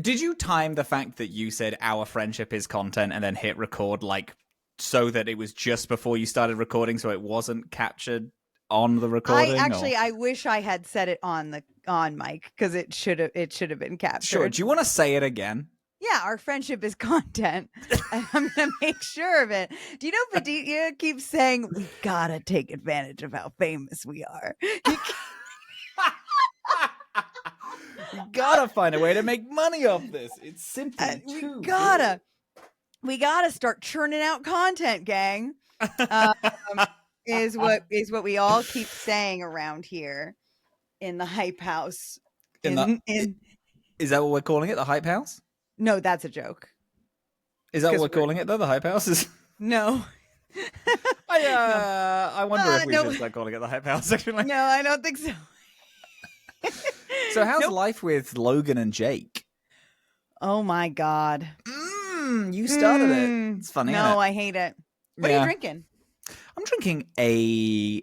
Did you time the fact that you said our friendship is content and then hit record so that it was just before you started recording, so it wasn't captured on the recording? I wish I had said it on mic because it should have been captured. Sure. Do you want to say it again? Yeah, our friendship is content. And I'm gonna make sure of it. Do you know Padilla keeps saying we gotta take advantage of how famous we are? We gotta find a way to make money off this. It's simply too good. We gotta start churning out content, gang. Is what we all keep saying around here in the hype house. Is that what we're calling it? The hype house? No, that's a joke. Is that what we're calling it though? The hype house is? No. I wonder if we should start calling it the hype house. Actually, no, I don't think so. So how's life with Logan and Jake? Oh my God. You started it. It's funny. No, I hate it. What are you drinking? I'm drinking a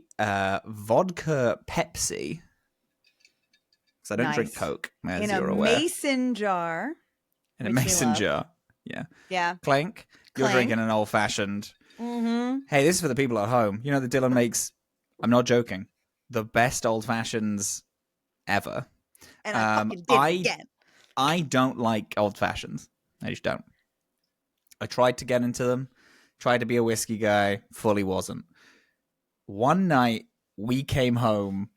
vodka Pepsi. Because I don't drink Coke, as you're aware. Mason jar. In a mason jar. Yeah. Yeah. Clank. You're drinking an old fashioned. Mm-hmm. Hey, this is for the people at home. You know that Dillin makes, I'm not joking, the best old fashions ever. And I fucking did it again. I don't like old fashions. I just don't. I tried to get into them. Tried to be a whiskey guy. Fully wasn't. One night, we came home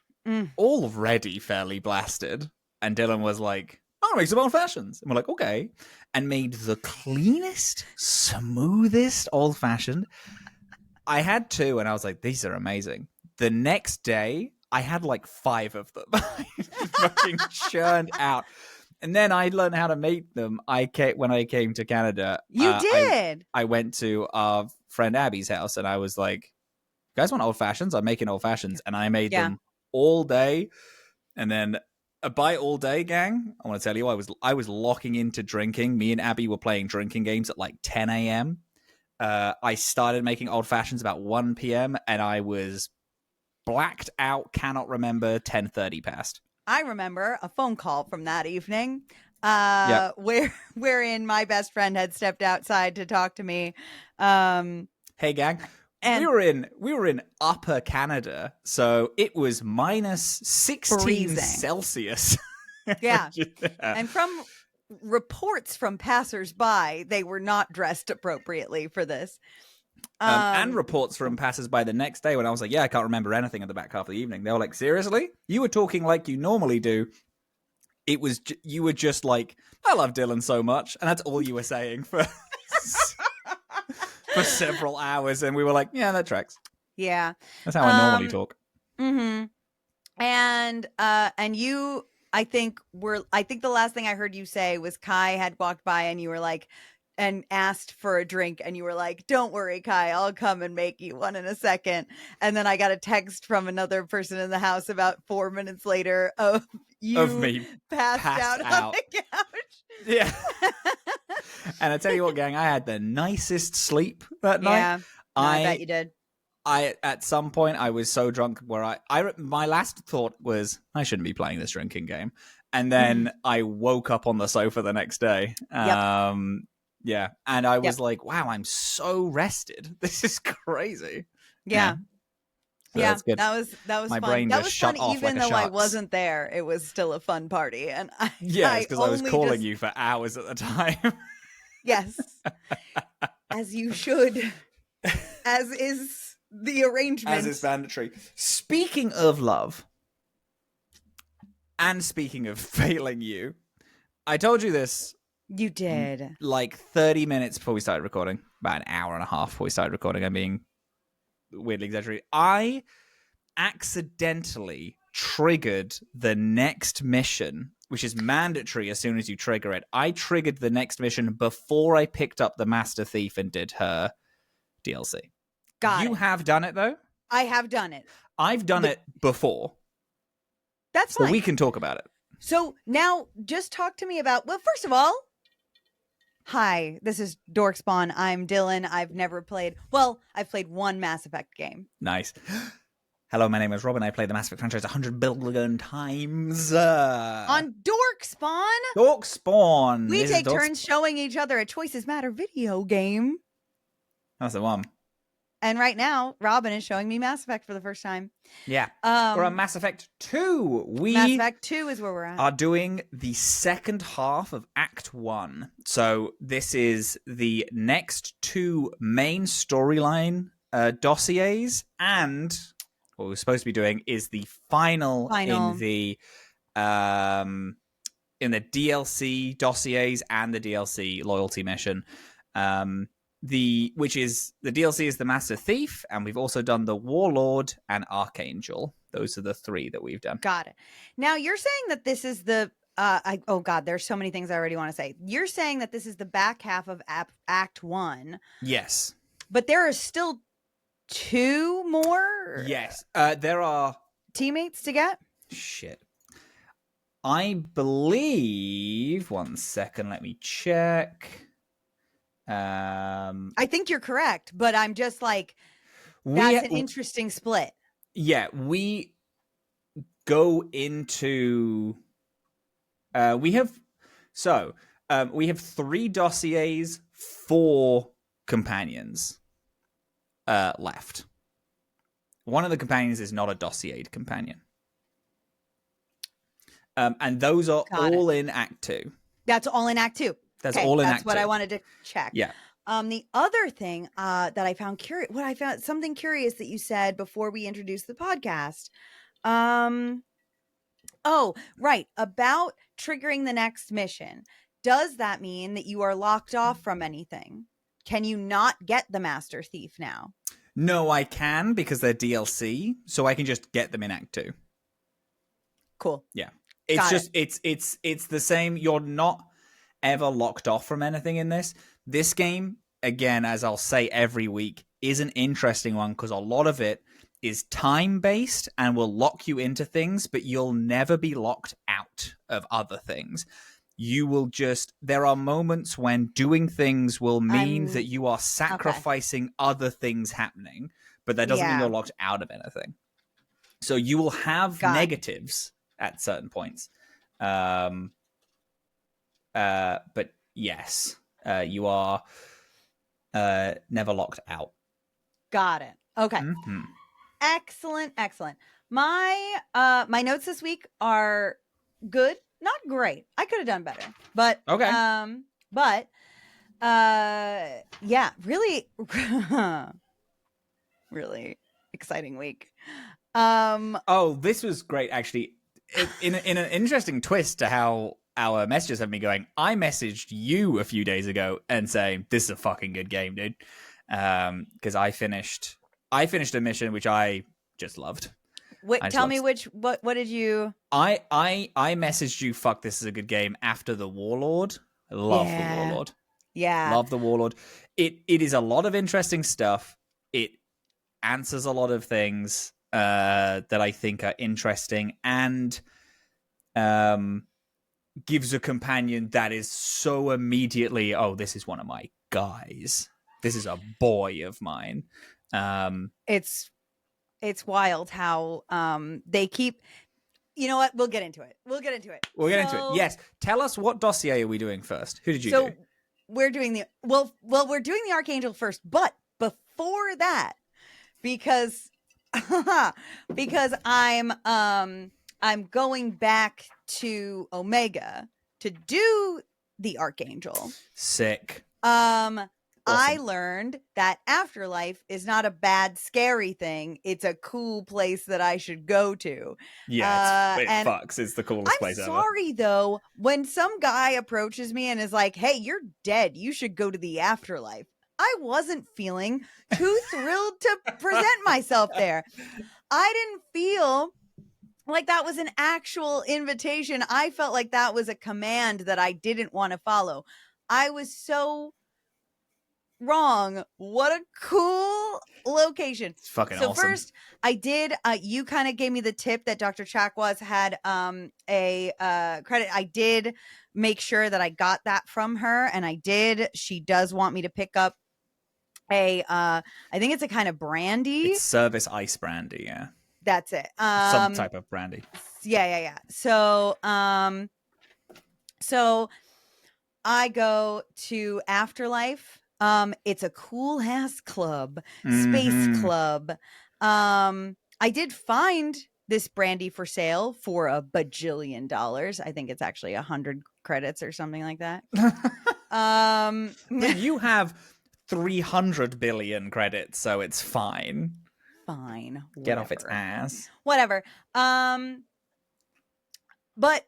already fairly blasted. And Dillin was like, I'll make some old fashions. And we're like, okay. And made the cleanest, smoothest old fashioned. I had two, and I was like, these are amazing. The next day, I had like 5 of them. Fucking churned out. And then I learned how to make them. When I came to Canada. You did? I went to our friend Abby's house, and I was like, you guys want old fashions? I'm making old fashions. And I made them all day. And then by all day, gang, I want to tell you, I was locking into drinking. Me and Abby were playing drinking games at like 10 a.m. I started making old fashions about 1 p.m. and I was blacked out, cannot remember, 10:30 past. I remember a phone call from that evening wherein my best friend had stepped outside to talk to me. Hey, gang. And we were in upper Canada, so it was minus 16 freezing Celsius. Yeah. And from reports from passersby, they were not dressed appropriately for this. And reports from passersby the next day when I was like, I can't remember anything in the back half of the evening. They were like, seriously? You were talking like you normally do. You were just like, I love Dillin so much. And that's all you were saying for several hours. And we were like, yeah, that tracks. Yeah. That's how I normally talk. Mm-hmm. And you, I think the last thing I heard you say was Kai had walked by and you were like, and asked for a drink, and you were like, don't worry, Kai, I'll come and make you one in a second. And then I got a text from another person in the house about 4 minutes later of me passed out on the couch. Yeah. And I tell you what, gang, I had the nicest sleep that night. Yeah, I bet you did. At some point, I was so drunk where my last thought was, I shouldn't be playing this drinking game. And then I woke up on the sofa the next day. Yeah. And I was like, wow, I'm so rested. This is crazy. Yeah. So yeah. that's good. That was my fun. brain That just was shut fun, off even like though a I shark's. wasn't there. It was still a fun party. And because I was calling you for hours at the time. Yes. As you should. As is the arrangement. As is mandatory. Speaking of love, and speaking of failing you, I told you this. You did. Like 30 minutes before we started recording. About an hour and a half before we started recording. I'm being weirdly exaggerated. I accidentally triggered the next mission, which is mandatory as soon as you trigger it. I triggered the next mission before I picked up the Master Thief and did her DLC. You have done it, though? I have done it. I've done it before. That's fine. So we can talk about it. So now just talk to me about, well, first of all, hi, this is Dorkspawn. I'm Dillin. I've played one Mass Effect game. Nice. Hello, my name is Robin. I played the Mass Effect franchise 100 billion times. On Dorkspawn. Dorkspawn. We This is take Dorkspawn. turns showing each other a Choices Matter video game. That's the one. And right now, Robin is showing me Mass Effect for the first time. Yeah. We're on Mass Effect 2. Mass Effect 2 is where we're at. Are doing the second half of Act 1. So this is the next 2 main storyline dossiers, and what we're supposed to be doing is the final. in the DLC dossiers and the DLC loyalty mission. The DLC is the Master Thief, and we've also done the Warlord and Archangel. Those are the 3 that we've done. Got it. Now you're saying that this is the oh god, there's so many things I already want to say. You're saying that this is the back half of Act 1. Yes. But there are still 2 more? Yes. There are teammates to get? Shit. I believe, one second, let me check. I think you're correct, but I'm just like, that's an interesting split. Yeah, we go into we have 3 dossiers, 4 companions left. One of the companions is not a dossiered companion. And those are all in Act 2. That's all in Act 2. That's all in Act 2. That's what I wanted to check. Yeah. The other thing that I found something curious that you said before we introduced the podcast. Oh, right. About triggering the next mission. Does that mean that you are locked off from anything? Can you not get the Master Thief now? No, I can, because they're DLC, so I can just get them in Act 2. Cool. Yeah. It's the same. You're not ever locked off from anything in this. This game, again, as I'll say every week, is an interesting one because a lot of it is time-based and will lock you into things, but you'll never be locked out of other things. You will just... There are moments when doing things will mean that you are sacrificing other things happening, but that doesn't mean you're locked out of anything. So you will have negatives at certain points. But yes, you are never locked out. Got it. Okay. Mm-hmm. Excellent. My notes this week are good, not great. I could have done better, but okay. Yeah, really, really exciting week. Oh, this was great, actually. In an interesting twist to how our messages have been going, I messaged you a few days ago and saying, this is a fucking good game, dude. Because I finished a mission which I just loved. Wait, tell me what did you... I messaged you, fuck, this is a good game, after the Warlord. I love the Warlord. Yeah. Love the Warlord. It is a lot of interesting stuff. It answers a lot of things that I think are interesting, and gives a companion that is so immediately, oh, this is one of my guys. This is a boy of mine. It's wild how they keep... You know what? We'll get into it. We'll get into it. Yes. Tell us, what dossier are we doing first? Who did you do? So we're doing the... Well, we're doing the Archangel first, but before that, because I'm going back to Omega to do the Archangel. Sick. Awesome. I learned that afterlife is not a bad, scary thing. It's a cool place that I should go to. Yeah, it fucks. It's the coolest place ever. I'm sorry, though, when some guy approaches me and is like, hey, you're dead, you should go to the afterlife, I wasn't feeling too thrilled to present myself there. I didn't feel like that was an actual invitation. I felt like that was a command that I didn't want to follow. I was so wrong. What a cool location. It's fucking awesome. So first, I did, you kind of gave me the tip that Dr. Chakwas had a credit. I did make sure that I got that from her, and I did. She does want me to pick up a, I think it's a kind of brandy. It's service ice brandy, yeah. That's it. Some type of brandy. Yeah. So, So I go to Afterlife. It's a cool ass club, space Mm-hmm. club. I did find this brandy for sale for $1 bajillion. I think it's actually 100 credits or something like that. But you have 300 billion credits, so it's fine. Fine. Get off its Whatever. ass. Whatever. But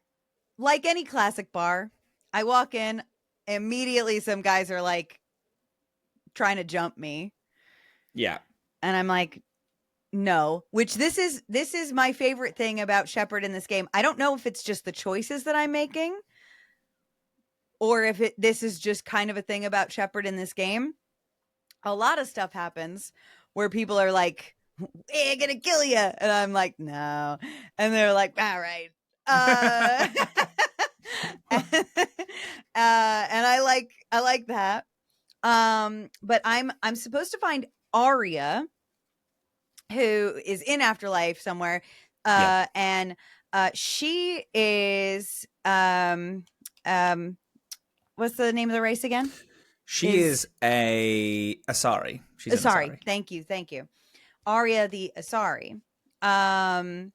like any classic bar, I walk in, immediately some guys are like trying to jump me. Yeah. And I'm like, no, which this is my favorite thing about Shepard in this game. I don't know if it's just the choices that I'm making or if this is just kind of a thing about Shepard in this game. A lot of stuff happens where people are like, "Hey, I'm gonna kill you," and I'm like, "No," and they're like, "All right," and I like that. But I'm supposed to find Arya, who is in Afterlife somewhere, and she is what's the name of the race again? She is a Asari. She's an Asari. Asari. Thank you. Arya the Asari. And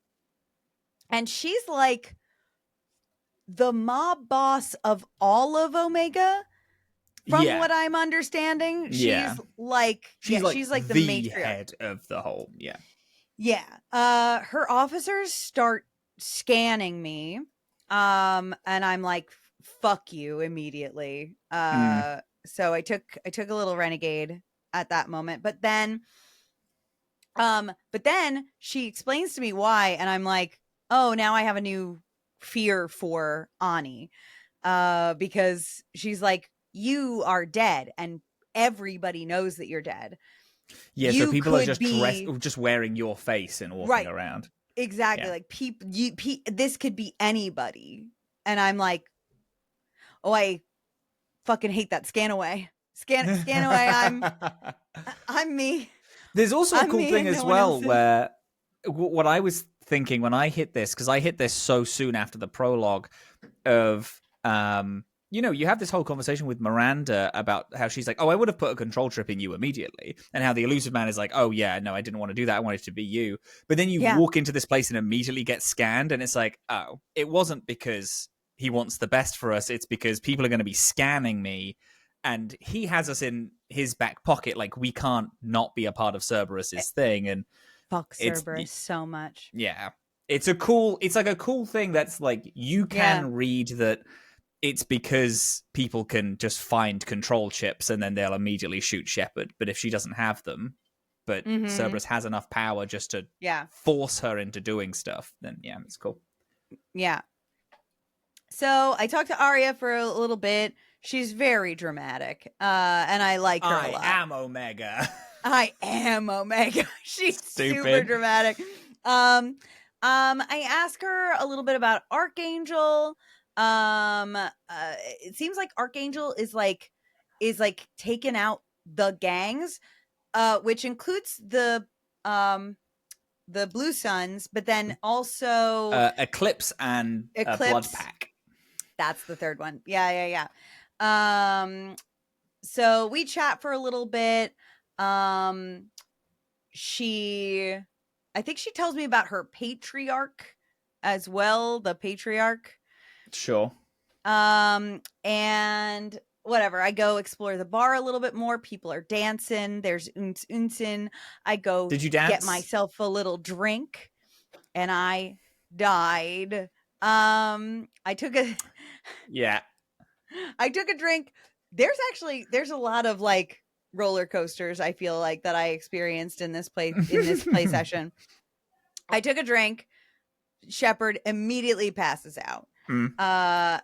she's like the mob boss of all of Omega. From what I'm understanding, she's like she's like the matriarch. head of the whole. Yeah. Her officers start scanning me. And I'm like, fuck you immediately. So I took a little renegade at that moment. But then she explains to me why, and I'm like, oh, now I have a new fear for Ani. Because she's like, you are dead and everybody knows that you're dead. Yeah, so people are just wearing your face and walking around. Exactly. Yeah. Like this could be anybody. And I'm like, oh, I fucking hate that. Scan away. Scan away. I'm me. There's also a cool thing as well where what I was thinking when I hit this, because I hit this so soon after the prologue of you have this whole conversation with Miranda about how she's like, oh, I would have put a control trip in you immediately. And how the Elusive Man is like, oh, yeah, no, I didn't want to do that. I wanted it to be you. But then you walk into this place and immediately get scanned. And it's like, oh, it wasn't because he wants the best for us. It's because people are going to be scanning me. And he has us in his back pocket. Like, we can't not be a part of Cerberus's thing. And fuck Cerberus so much. Yeah. It's like a cool thing that's like, you can read that it's because people can just find control chips and then they'll immediately shoot Shepard. But if she doesn't have them, but Cerberus has enough power just to force her into doing stuff, then it's cool. Yeah. So I talked to Arya for a little bit. She's very dramatic. And I like her a lot. I am Omega. I am Omega. She's super dramatic. I ask her a little bit about Archangel. It seems like Archangel is like taking out the gangs, which includes the Blue Suns, but then also Eclipse and Blood Pack. That's the third one. Yeah. So we chat for a little bit. I think she tells me about her patriarch as well, the patriarch. Sure. And whatever, I go explore the bar a little bit more. People are dancing. There's Unsin. I go Did you dance? Get myself a little drink, and I died. I took a drink. There's a lot of like roller coasters, I feel like, that I experienced in this play session. I took a drink. Shepard immediately passes out. And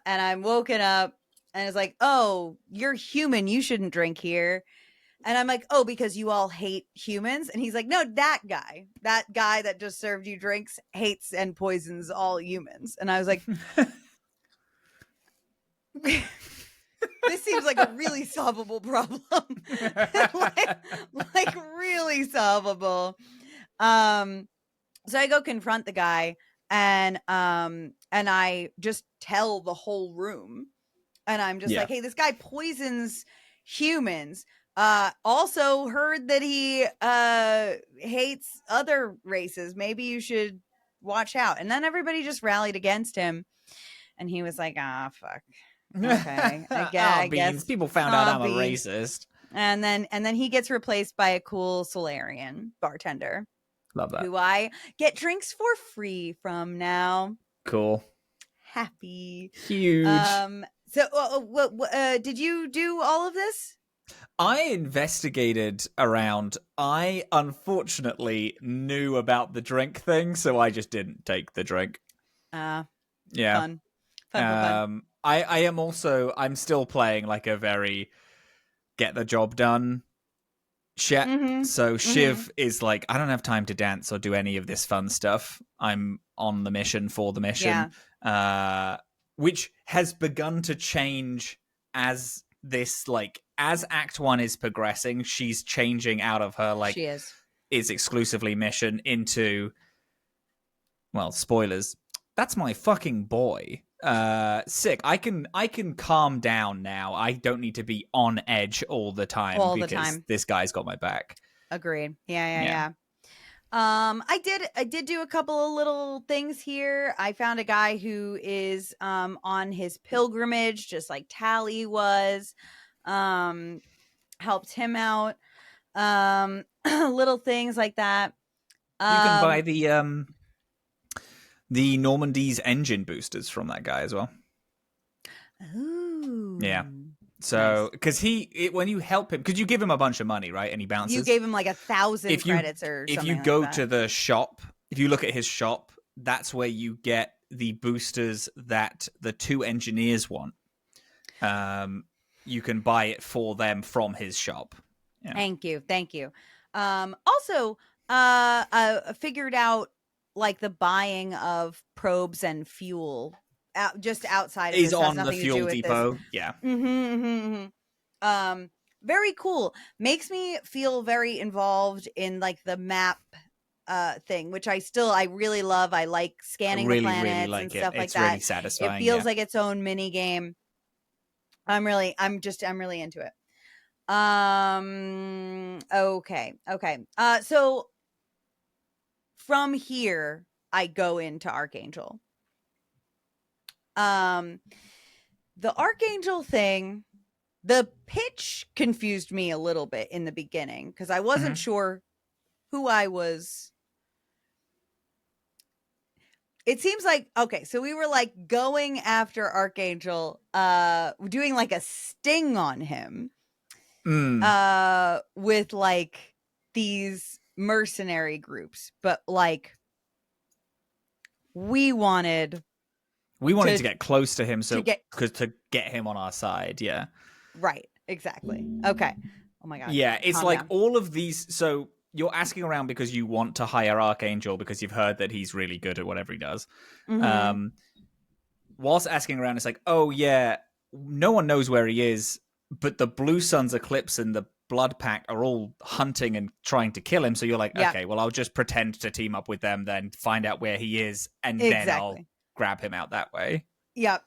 I'm woken up and it's like, oh, you're human, you shouldn't drink here. And I'm like, oh, because you all hate humans? And he's like, no, that guy that just served you drinks hates and poisons all humans. And I was like, this seems like a really solvable problem. like really solvable. So I go confront the guy. and I just tell the whole room, and I'm just Yeah. like, hey, this guy poisons humans. Also heard that he hates other races. Maybe you should watch out. And then everybody just rallied against him, and he was like, ah, fuck. Okay, I beans. guess People found out I'm a beans. racist. And then he gets replaced by a cool Solarian bartender. Love that. Who I get drinks for free from now. Cool. Happy. Huge. So did you do all of this? I investigated around. I unfortunately knew about the drink thing, so I just didn't take the drink. Yeah. Fun. I am also. I'm still playing like a very get the job done shit. Mm-hmm. So Shiv is like, I don't have time to dance or do any of this fun stuff. I'm on the mission for the mission, which has begun to change as this as Act 1 is progressing. She's changing out of her she is exclusively mission into, well, spoilers. That's my fucking boy. Sick. I can calm down now. I don't need to be on edge all the time because this guy's got my back. Agreed. Yeah. I did do a couple of little things here. I found a guy who is on his pilgrimage, just like Tally was. Helped him out. Little things like that. You can buy the Normandy's engine boosters from that guy as well. Ooh. Yeah. So, because when you help him, because you give him a bunch of money, right? And he bounces. You gave him like 1,000 credits or something. If you go to the shop, if you look at his shop, that's where you get the boosters that the 2 engineers want. You can buy it for them from his shop. Yeah. Thank you. Also, I figured out like the buying of probes and fuel just outside of is this. On the fuel depot. Yeah. Very cool. Makes me feel very involved in like the map thing, which I really love. I like scanning the planets and stuff like that. It's really satisfying. It feels like its own mini game. I'm really into it. Okay. So from here, I go into Archangel. The Archangel thing, the pitch confused me a little bit in the beginning because I wasn't sure who I was. It seems like, okay, so we were like going after Archangel, doing like a sting on him, with like these mercenary groups, but like we wanted to get close to him, to get him on our side. Yeah, right, exactly. Okay. Oh my god. Yeah, it's like all of these. So you're asking around because you want to hire Archangel because you've heard that he's really good at whatever he does. Whilst asking around, it's like, oh yeah, no one knows where he is, but the Blue Suns Eclipse and the Blood Pack are all hunting and trying to kill him. So you're like, okay, well, I'll just pretend to team up with them, then find out where he is, and then I'll grab him out that way. Yep.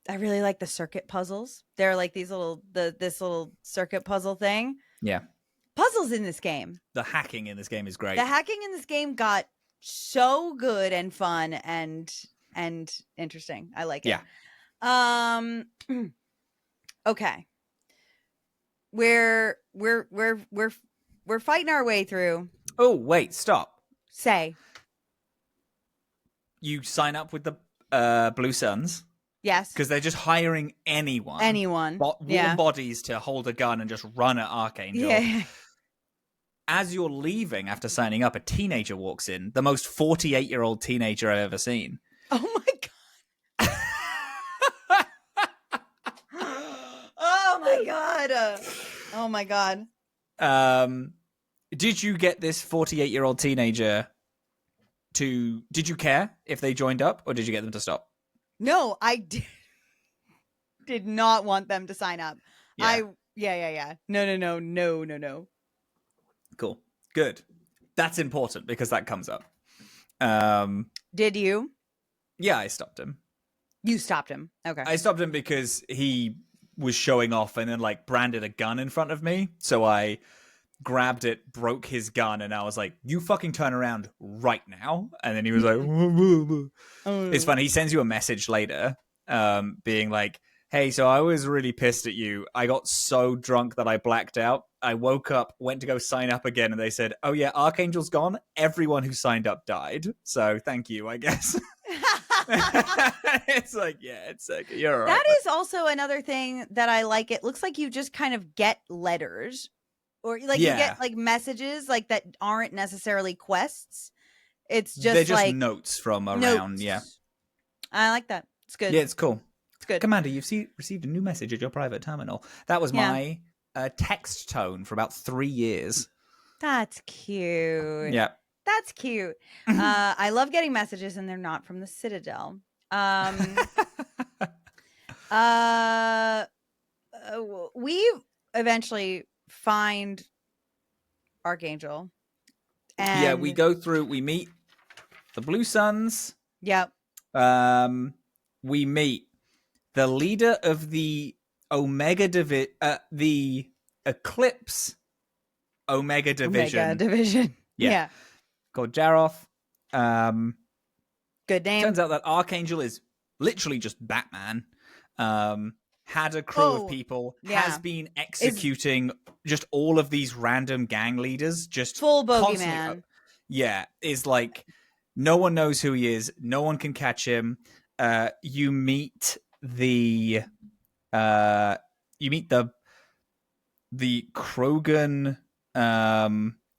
I really like the circuit puzzles. They're like these this little circuit puzzle thing. Yeah. Puzzles in this game. The hacking in this game is great. The hacking in this game got so good and fun and interesting. I like it. Yeah. Okay. We're fighting our way through. Oh, wait, stop. Say. You sign up with the Blue Suns. Yes. Because they're just hiring anyone. Warm bodies to hold a gun and just run at Archangel. Yeah. As you're leaving after signing up, a teenager walks in. The most 48-year-old teenager I've ever seen. Oh my god. Oh my god. Oh my god. Did you get this 48-year-old teenager to... Did you care if they joined up, or did you get them to stop? No, I did not want them to sign up. Yeah. Yeah. No. Cool. Good. That's important because that comes up. Did you? Yeah, I stopped him. You stopped him. Okay. I stopped him because he was showing off and then like branded a gun in front of me. So I grabbed it, broke his gun, and I was like, "You fucking turn around right now!" And then he was like, "It's funny." He sends you a message later, being like, "Hey, so I was really pissed at you. I got so drunk that I blacked out. I woke up, went to go sign up again, and they said, 'Oh yeah, Archangel's gone. Everyone who signed up died. So thank you, I guess.'" It's like, yeah, it's like, you're all right. That is also another thing that I like. It looks like you just kind of get letters. Or like you get like messages like that aren't necessarily quests. It's just they're just like notes from around. Notes. Yeah, I like that. It's good. Yeah, it's cool. It's good. Commander, you've received a new message at your private terminal. That was my text tone for about 3 years. That's cute. Yeah, that's cute. I love getting messages, and they're not from the Citadel. We eventually find Archangel. And yeah, we go through. We meet the Blue Suns. Yep. We meet the leader of the the Eclipse Omega Division. Omega Division. Yeah. Called Jaroth. Good name. Turns out that Archangel is literally just Batman. Had a crew of people, has been executing just all of these random gang leaders, just full bogeyman. Yeah, is like no one knows who he is, no one can catch him. You meet the Krogan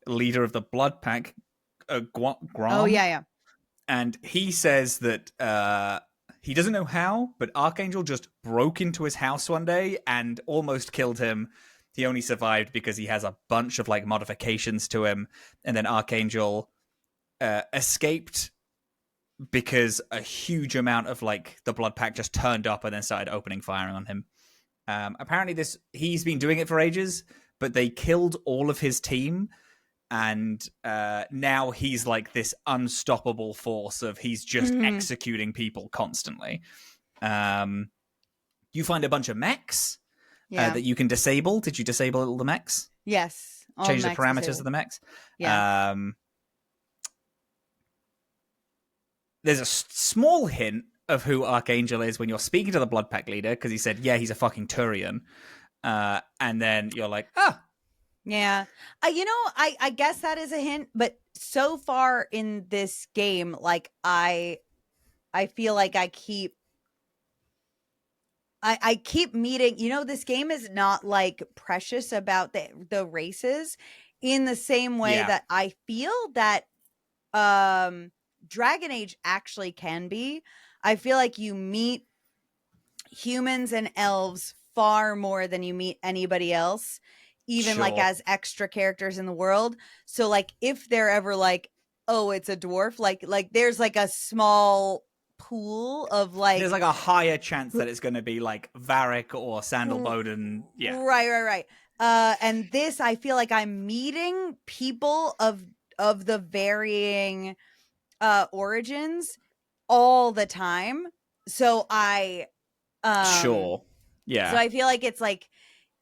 leader of the Blood Pack, Grom. Oh yeah. And he says that he doesn't know how, but Archangel just broke into his house one day and almost killed him. He only survived because he has a bunch of like modifications to him. And then Archangel escaped because a huge amount of like the Blood Pack just turned up and then started opening firing on him. Apparently he's been doing it for ages, but they killed all of his team. And now he's like this unstoppable force of he's just executing people constantly. You find a bunch of mechs that you can disable. Did you disable all the mechs? Yes. Change the parameters of the mechs? Yeah. There's a small hint of who Archangel is when you're speaking to the Blood Pack leader, because he said, yeah, he's a fucking Turian. And then you're like, yeah. I guess that is a hint, but so far in this game, like I feel like I keep meeting, this game is not like precious about the races in the same way that I feel that Dragon Age actually can be. I feel like you meet humans and elves far more than you meet anybody else, even like as extra characters in the world. So like if they're ever like, oh, it's a dwarf, like there's like a small pool of like, there's like a higher chance that it's going to be like Varric or Sandal Bowden. Yeah. Right. And this, I feel like I'm meeting people of the varying origins all the time. So I So I feel like it's like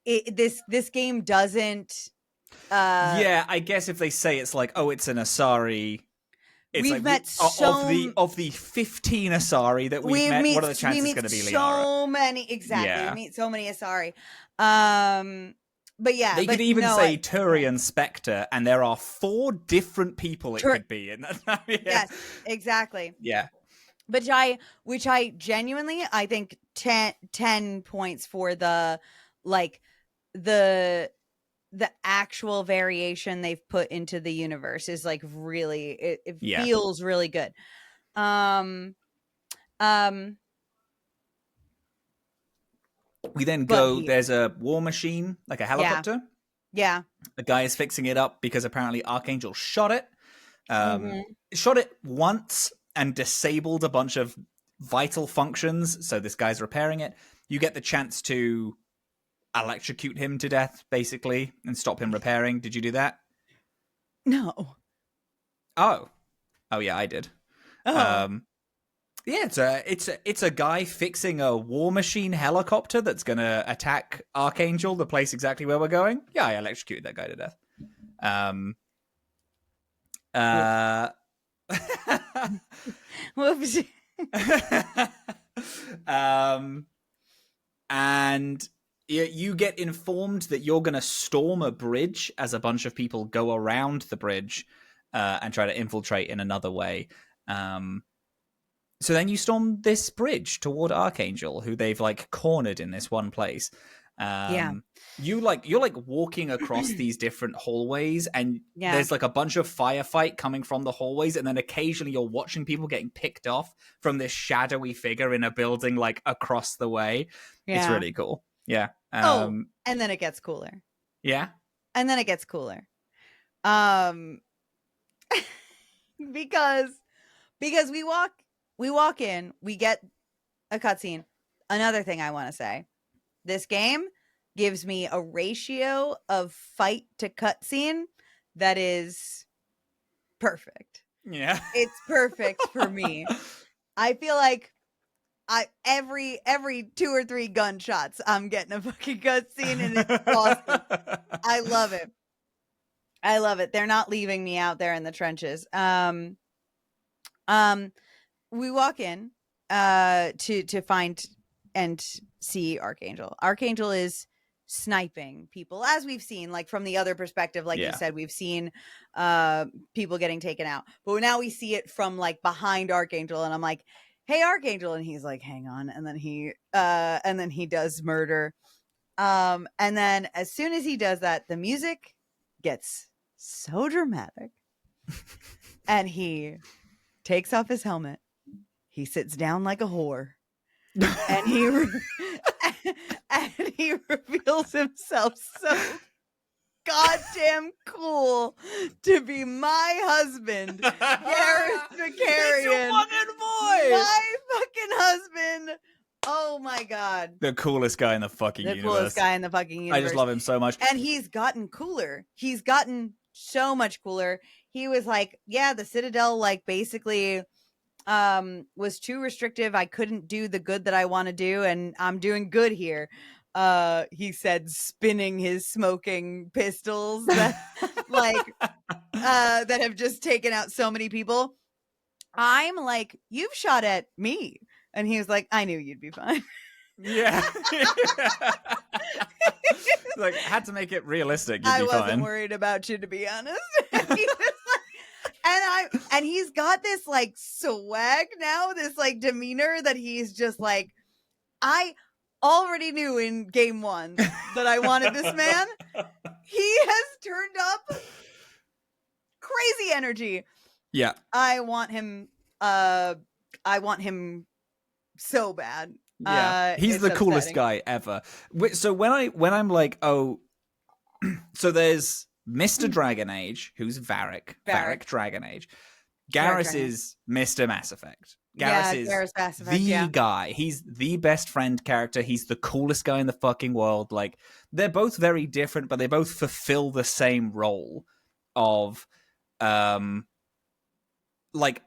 this game doesn't I guess if they say it's like, oh, it's an Asari, it's we've like met of the 15 Asari that we've met, what are the chances it's going to be Liara? So many, exactly. We meet so many Asari. But yeah, they could even say Turian Spectre, and there are 4 different people it could be in that. Yes, exactly. Yeah. Which I genuinely, I think 10 points for the like the actual variation they've put into the universe is like really it feels really good. We then go, there's a war machine, like a helicopter. Yeah. The guy is fixing it up because apparently Archangel shot it. Shot it once and disabled a bunch of vital functions. So this guy's repairing it. You get the chance to electrocute him to death, basically, and stop him repairing. Did you do that? No. Oh yeah, I did. Oh. Yeah, it's a guy fixing a war machine helicopter that's gonna attack Archangel, the place exactly where we're going. Yeah, I electrocuted that guy to death. Uh, Whoops. and you get informed that you're gonna storm a bridge as a bunch of people go around the bridge and try to infiltrate in another way. So then you storm this bridge toward Archangel, who they've like cornered in this one place. Yeah. You're walking across these different hallways, and Yeah. there's like a bunch of firefight coming from the hallways, and then occasionally you're watching people getting picked off from this shadowy figure in a building like across the way. Yeah. It's really cool. Yeah. And then it gets cooler. Yeah. And then it gets cooler. Because we walk in, we get a cutscene. Another thing I want to say, this game gives me a ratio of fight to cutscene that is perfect. Yeah. It's perfect for me. I feel like every 2 or 3 gunshots, I'm getting a fucking cutscene, and it's awesome. I love it. I love it. They're not leaving me out there in the trenches. We walk in to find and see Archangel. Archangel is sniping people, as we've seen, like from the other perspective, like you said, we've seen people getting taken out, but now we see it from like behind Archangel, and I'm like, hey, Archangel, and he's like, hang on, and then he does murder, and then as soon as he does that, the music gets so dramatic, and he takes off his helmet, he sits down like a whore, and he reveals himself so goddamn cool to be my husband, Gareth Vicarian. It's your fucking boy! My fucking husband. Oh my god. The coolest guy in the fucking universe. The coolest guy in the fucking universe. I just love him so much. And he's gotten cooler. He's gotten so much cooler. He was like, yeah, the Citadel like basically was too restrictive. I couldn't do the good that I want to do, and I'm doing good here. He said, spinning his smoking pistols that that have just taken out so many people. I'm like, you've shot at me. And he was like, I knew you'd be fine. Yeah. Like, had to make it realistic. I wasn't worried about you, to be honest. And he's got this like swag now, this like demeanor that he's just like, I already knew in game 1 that I wanted this man. He has turned up crazy energy. Yeah. I want him so bad. Yeah. He's the coolest guy ever. So when I'm like, oh, so there's Mr. Dragon Age, who's Varric Dragon Age. Garrus is Mr. Mass Effect. Garrus is Mass Effect, the guy. He's the best friend character. He's the coolest guy in the fucking world. Like, they're both very different, but they both fulfill the same role of, like,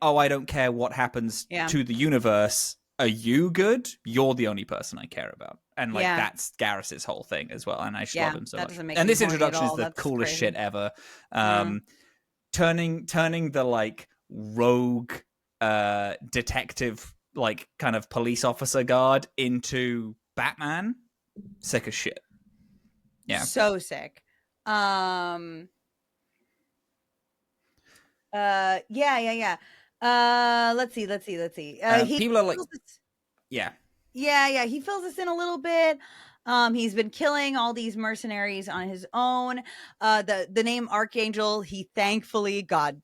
oh, I don't care what happens to the universe. Are you good? You're the only person I care about. And like that's Garrus's whole thing as well. And I just love him so much. And this introduction is the coolest shit ever. Turning the like rogue detective, like kind of police officer guard into Batman. Sick as shit. Yeah. So sick. Yeah. Let's see. People are like, yeah. He fills us in a little bit. He's been killing all these mercenaries on his own. The name Archangel, he thankfully, God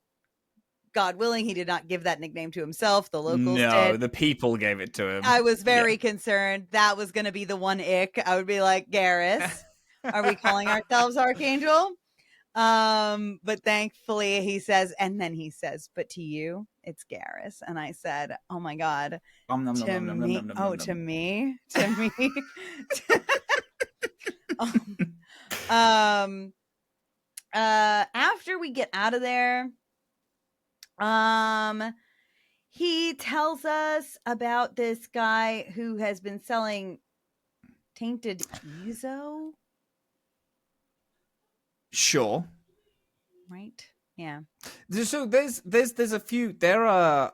willing, he did not give that nickname to himself. The locals did. The people gave it to him. I was very concerned. That was going to be the one ick. I would be like, Garrus, are we calling ourselves Archangel? But thankfully he says, but to you, it's Garrus. And I said, oh my God, to me. After we get out of there, he tells us about this guy who has been selling tainted Ezo. Sure. Right? Yeah. So there's a few. There are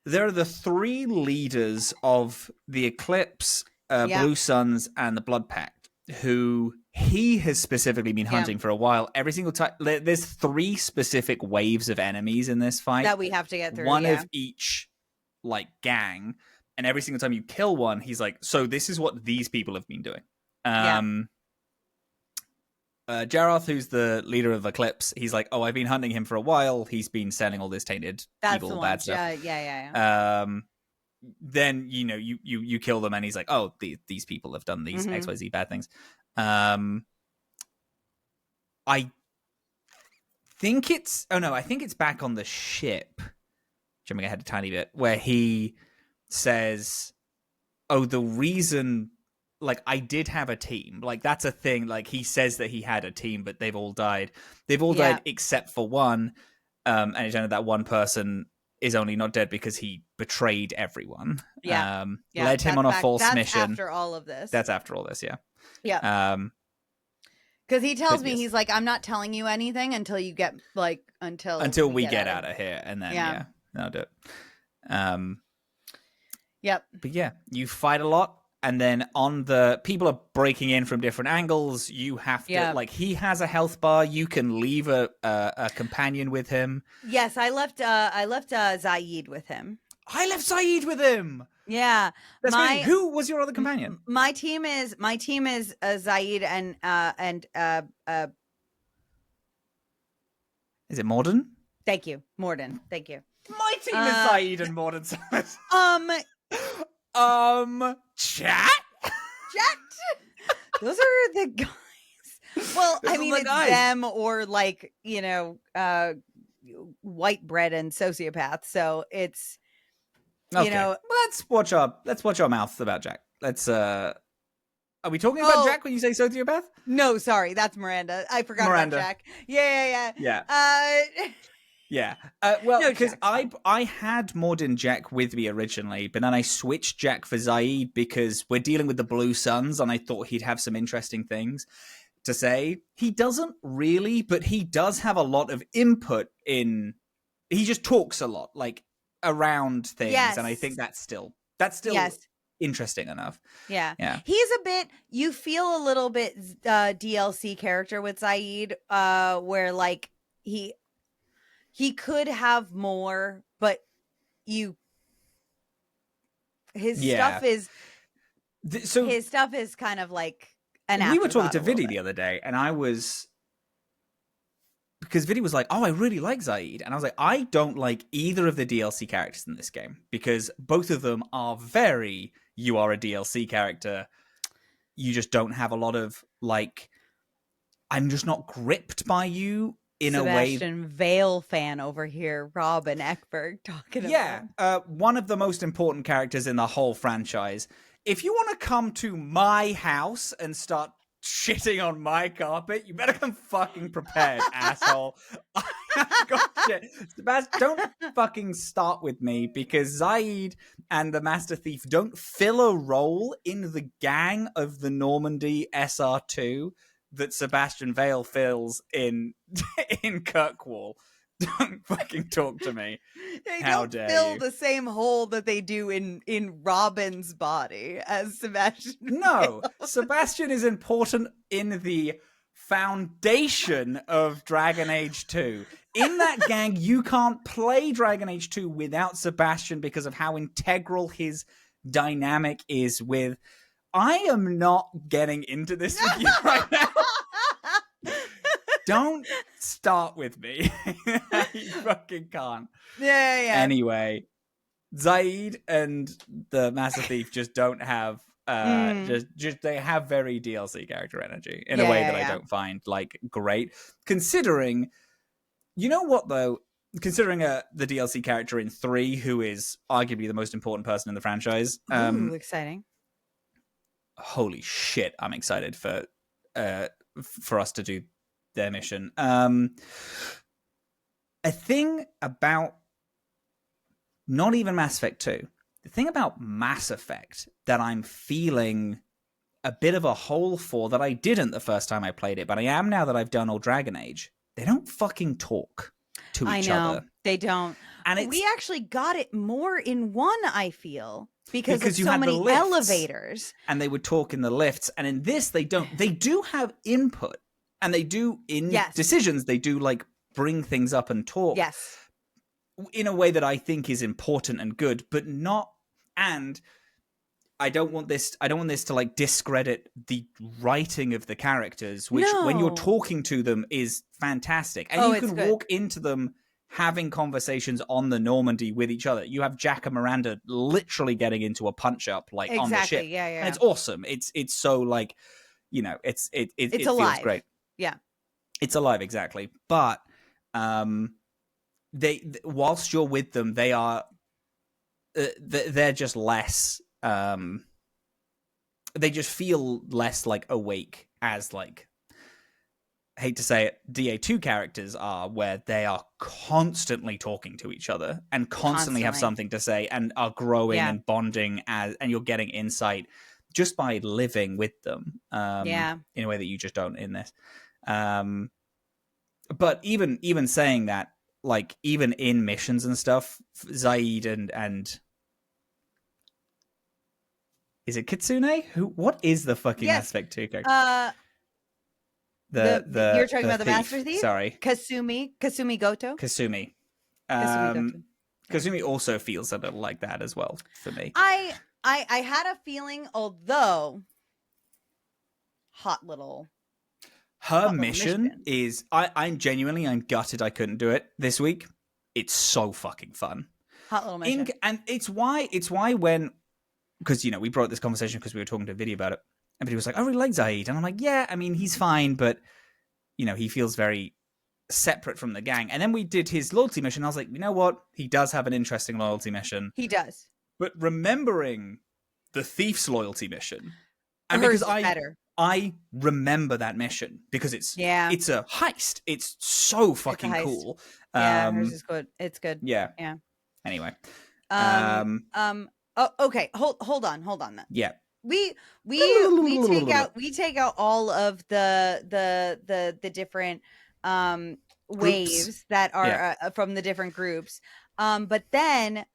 the three leaders of the Eclipse, Blue Suns, and the Blood Pact, who he has specifically been hunting for a while. Every single time, there's three specific waves of enemies in this fight that we have to get through. One of each, like, gang, and every single time you kill one, he's like, "So this is what these people have been doing." Jaroth, who's the leader of Eclipse, he's like, "Oh, I've been hunting him for a while. He's been selling all this tainted, evil, bad stuff." Yeah. Then you kill them, and he's like, "Oh, these people have done these XYZ bad things." I think it's back on the ship. Jumping ahead a tiny bit, where he says, "Oh, the reason." Like, I did have a team. Like, that's a thing. Like, he says that he had a team, but they've all died. They've all died except for one. And it turned out that one person is only not dead because he betrayed everyone. Led him on a false mission. That's after all of this. That's after all this, yeah. Yeah. Because he tells me, he's like, "I'm not telling you anything until you get, like, until we get out of here." And then, I'll do it. Yep. But yeah, you fight a lot. And then on the people are breaking in from different angles. You have to like, he has a health bar. You can leave a companion with him. Yes, I left Zaid with him. I left Zaid with him. Yeah. That's crazy. Who was your other companion? My team is Zaid and is it Morden? Thank you, Morden. Thank you. My team is Zaid and Morden. Chat? Those are the guys. Well, I mean, it's them or, like, white bread and sociopath. So it's, let's watch our mouths about Jack. Are we talking about Jack when you say sociopath? No, sorry, that's Miranda. I forgot about Jack. Yeah. Yeah. Well, because I had Morden Jack with me originally, but then I switched Jack for Zaid because we're dealing with the Blue Suns, and I thought he'd have some interesting things to say. He doesn't really, but he does have a lot of input in. He just talks a lot, like, around things, and I think that's still interesting enough. Yeah. He's a bit. You feel a little bit DLC character with Zaid, where, like, he could have more, but his stuff is his stuff is kind of like an afterthought. We were talking to Viddy the other day, and because Viddy was like, "Oh, I really like Zaid," and I was like, "I don't like either of the DLC characters in this game because both of them are very. You are a DLC character. You just don't have a lot of, like. I'm just not gripped by you." In Sebastian a way, Vale fan over here, Robin Ekberg talking about. One of the most important characters in the whole franchise. If you want to come to my house and start shitting on my carpet, you better come fucking prepared, asshole. God, shit. Sebastian, don't fucking start with me because Zaid and the Master Thief don't fill a role in the gang of the Normandy SR2 that Sebastian Vale fills in Kirkwall. Don't fucking talk to me. They How don't dare fill you. the same hole that they do in Robin's body as Sebastian. No, Vale. Sebastian is important in the foundation of Dragon Age 2. In that gang, you can't play Dragon Age 2 without Sebastian because of how integral his dynamic is with... I am not getting into this with you right now. Don't start with me. You fucking can't. Yeah. Anyway, Zaid and the Master Thief just don't have just they have very DLC character energy in a way that I don't find, like, great. Considering, you know what though? Considering the DLC character in 3, who is arguably the most important person in the franchise. Ooh, exciting. Holy shit, I'm excited for for us to do their mission. A thing about not even Mass Effect 2, the thing about Mass Effect that I'm feeling a bit of a hole for that I didn't the first time I played it, but I am now that I've done all Dragon Age, they don't fucking talk to each other. They don't. And we actually got it more in 1, I feel, because of you so had many the lifts, elevators. And they would talk in the lifts. And in this, they don't. They do have input. And they do, in decisions, they do, like, bring things up and talk. Yes. In a way that I think is important and good, but not... And I don't want this to, like, discredit the writing of the characters, which, when you're talking to them, is fantastic. And you can walk into them having conversations on the Normandy with each other. You have Jack and Miranda literally getting into a punch-up, like, on the ship. Yeah. And it's awesome. It's so, like, you know, it alive. Feels great. Yeah. It's alive, exactly. But they whilst you're with them, they are they're just less they just feel less, like, awake as, like, I hate to say it, DA2 characters are, where they are constantly talking to each other and constantly have something to say and are growing and bonding and you're getting insight just by living with them in a way that you just don't in this. But even saying that, like, even in missions and stuff, Zaid and is it Kitsune? What is the fucking Aspect 2 character? You're talking about the thief. Master Thief? Sorry. Kasumi Goto? Kasumi. Kasumi also feels a little like that as well for me. I had a feeling, although her mission is I'm gutted I couldn't do it this week. It's so fucking fun. Hot little mission. And it's why when, because, you know, we brought this conversation because we were talking to Viddy about it. And he was like, I really like Zaid. And I'm like, yeah, I mean, he's fine, but, you know, he feels very separate from the gang. And then we did his loyalty mission. I was like, you know what? He does have an interesting loyalty mission. He does. But remembering the thief's loyalty mission, and because I remember that mission because it's a heist. It's so fucking cool. Yeah, hers is good. It's good. Yeah. Yeah. Anyway. Oh, okay. Hold on then. Yeah. We take out all of the different waves that are from the different groups. But then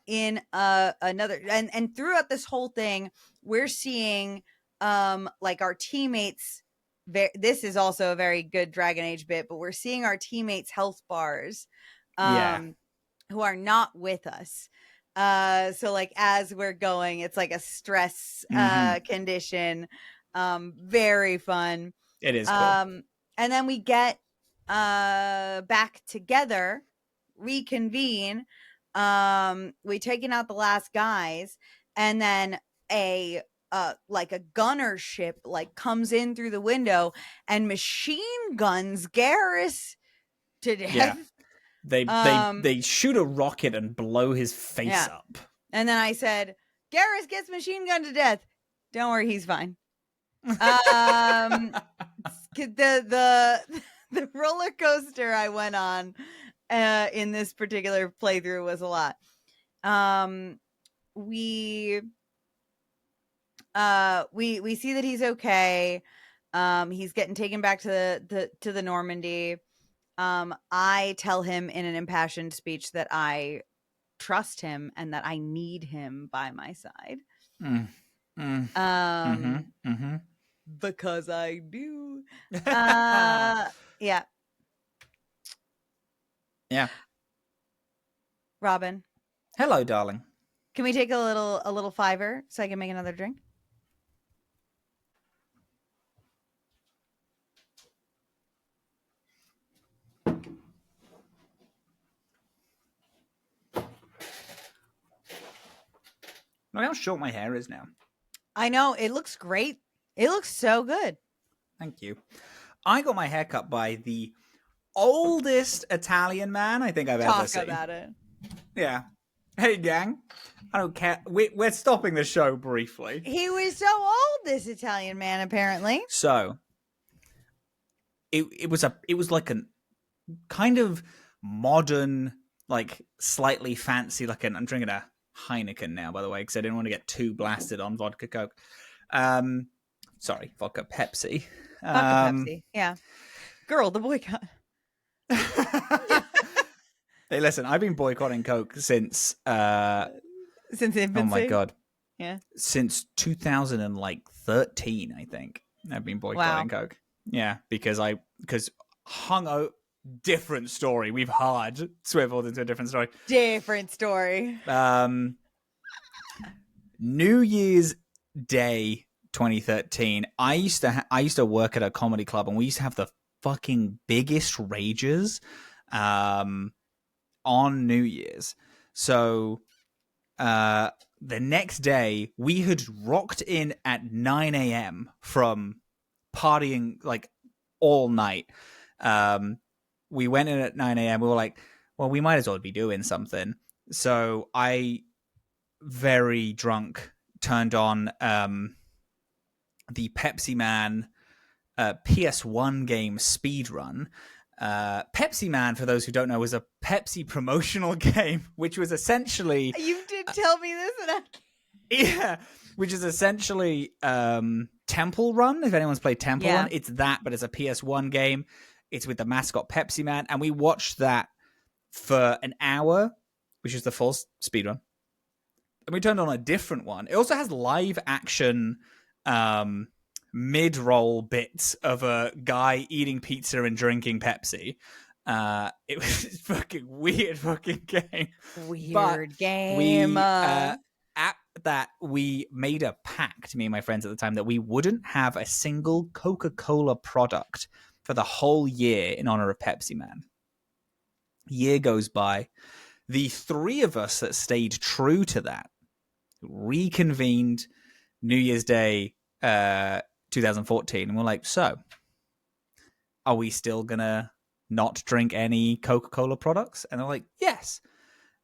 in another and throughout this whole thing, we're seeing like our teammates. This is also a very good Dragon Age bit, but we're seeing our teammates' health bars who are not with us. So, like, as we're going, it's like a stress condition. Very fun. It is cool. And then we get back together, reconvene. We taken out the last guys, and then a gunner ship like comes in through the window and machine guns Garrus to death. Yeah. They shoot a rocket and blow his face up. And then I said, Garrus gets machine gunned to death. Don't worry, he's fine. The roller coaster I went on in this particular playthrough was a lot. We see that he's okay. He's getting taken back to the Normandy. I tell him in an impassioned speech that I trust him and that I need him by my side. Because I do. Yeah. Robin. Hello, darling. Can we take a little fiver so I can make another drink? Look how short my hair is now. I know. It looks great. It looks so good. Thank you. I got my hair cut by the oldest Italian man I think I've ever seen. Talk about it. Yeah. Hey, gang. I don't care. We're stopping the show briefly. He was so old, this Italian man, apparently. So, it was like a kind of modern, like slightly fancy, like I'm drinking a Heineken now, by the way, because I didn't want to get too blasted on vodka Coke. Sorry, vodka Pepsi. Vodka Pepsi. Yeah. Girl, the boycott. Hey, listen, I've been boycotting Coke since infancy. Oh my god. Yeah. Since 2013, I think. I've been boycotting Coke. Yeah, because hung out. Different story. We've hard swiveled into a different story. Different story. New Year's Day 2013. I used to work at a comedy club, and we used to have the fucking biggest rages on New Year's. So the next day, we had rocked in at 9 a.m. from partying like all night. We went in at 9 a.m. We were like, well, we might as well be doing something. So I, very drunk, turned on the Pepsi Man PS1 game speedrun. Pepsi Man, for those who don't know, was a Pepsi promotional game, which was essentially... You did tell me this. Yeah, which is essentially Temple Run, if anyone's played Temple Run. It's that, but it's a PS1 game. It's with the mascot Pepsi Man, and we watched that for an hour, which is the full speedrun. And we turned on a different one. It also has live action mid-roll bits of a guy eating pizza and drinking Pepsi. It was a fucking weird fucking game. Weird game. At that, we made a pact, me and my friends at the time, that we wouldn't have a single Coca-Cola product for the whole year in honor of Pepsi Man. Year goes by. The three of us that stayed true to that reconvened New Year's Day 2014. And we're like, so, are we still going to not drink any Coca-Cola products? And they're like, yes.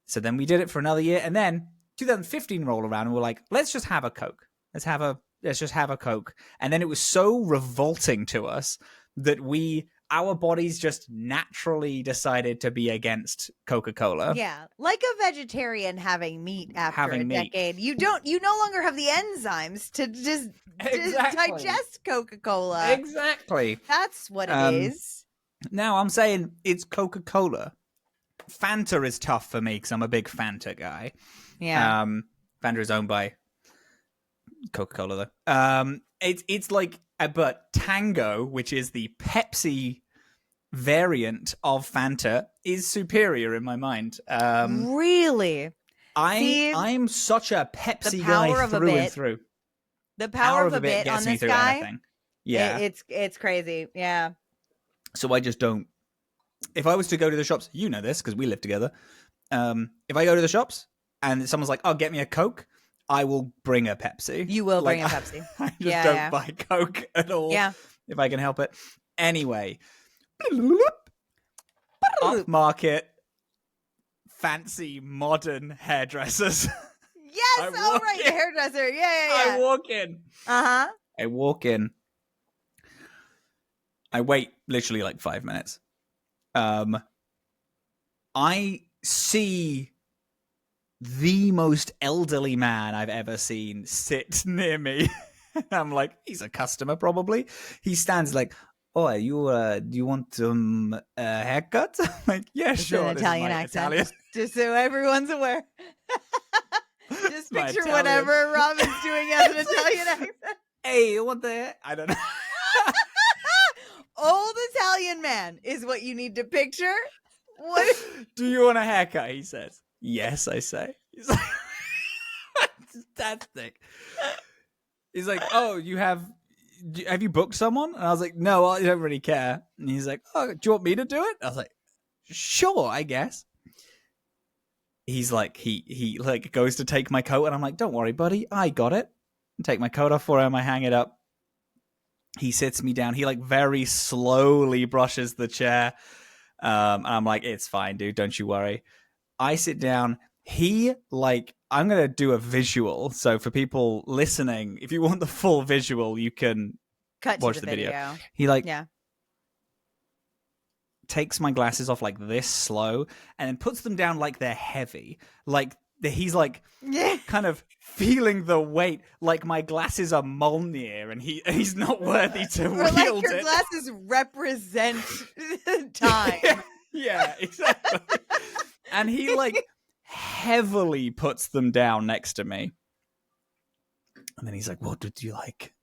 So then we did it for another year. And then 2015 rolled around and we're like, let's just have a Coke. Let's just have a Coke. And then it was so revolting to us that our bodies just naturally decided to be against Coca-Cola. Yeah, like a vegetarian having meat after a decade. You no longer have the enzymes to just digest Coca-Cola. Exactly. That's what it is. Now I'm saying it's Coca-Cola. Fanta is tough for me because I'm a big Fanta guy. Yeah. Fanta is owned by Coca-Cola though. It's like, but Tango, which is the Pepsi variant of Fanta, is superior in my mind. Really? I'm such a Pepsi guy through and through. The power of a bit gets on me this through guy. Anything. Yeah, it's crazy. Yeah. So I just don't. If I was to go to the shops, you know this because we live together. If I go to the shops and someone's like, "Oh, get me a Coke," I will bring a Pepsi. You will bring a Pepsi. I just don't buy Coke at all. Yeah. If I can help it. Anyway. Upmarket, fancy, modern hairdressers. Yes, right, the hairdresser. Yeah. I walk in. Uh-huh. I walk in. I wait literally like 5 minutes. I see the most elderly man I've ever seen sit near me. I'm like, he's a customer probably. He stands like, "Oh, do you want a haircut?" I'm like, "Yeah, it's sure." An Italian accent, just so everyone's aware. Just picture whatever Robin's doing as an Italian accent. Hey, you want the? I don't know. Old Italian man is what you need to picture. What? Do you want a haircut? He says. Yes, I say. He's like, fantastic. He's like, "Oh, have you booked someone?" And I was like, "No, I don't really care." And he's like, "Oh, do you want me to do it?" I was like, "Sure, I guess." He's like, he like goes to take my coat, and I'm like, "Don't worry, buddy, I got it." And take my coat off for him. I hang it up. He sits me down. He like very slowly brushes the chair. And I'm like, "It's fine, dude. Don't you worry." I sit down. I'm going to do a visual. So for people listening, if you want the full visual, you can watch the video. He takes my glasses off like this slow and then puts them down like they're heavy. Like he's like kind of feeling the weight, like my glasses are Mjolnir and he's not worthy to Or like wield your it. glasses represent time. Yeah, exactly. And he like heavily puts them down next to me. And then he's like, "What did you like?"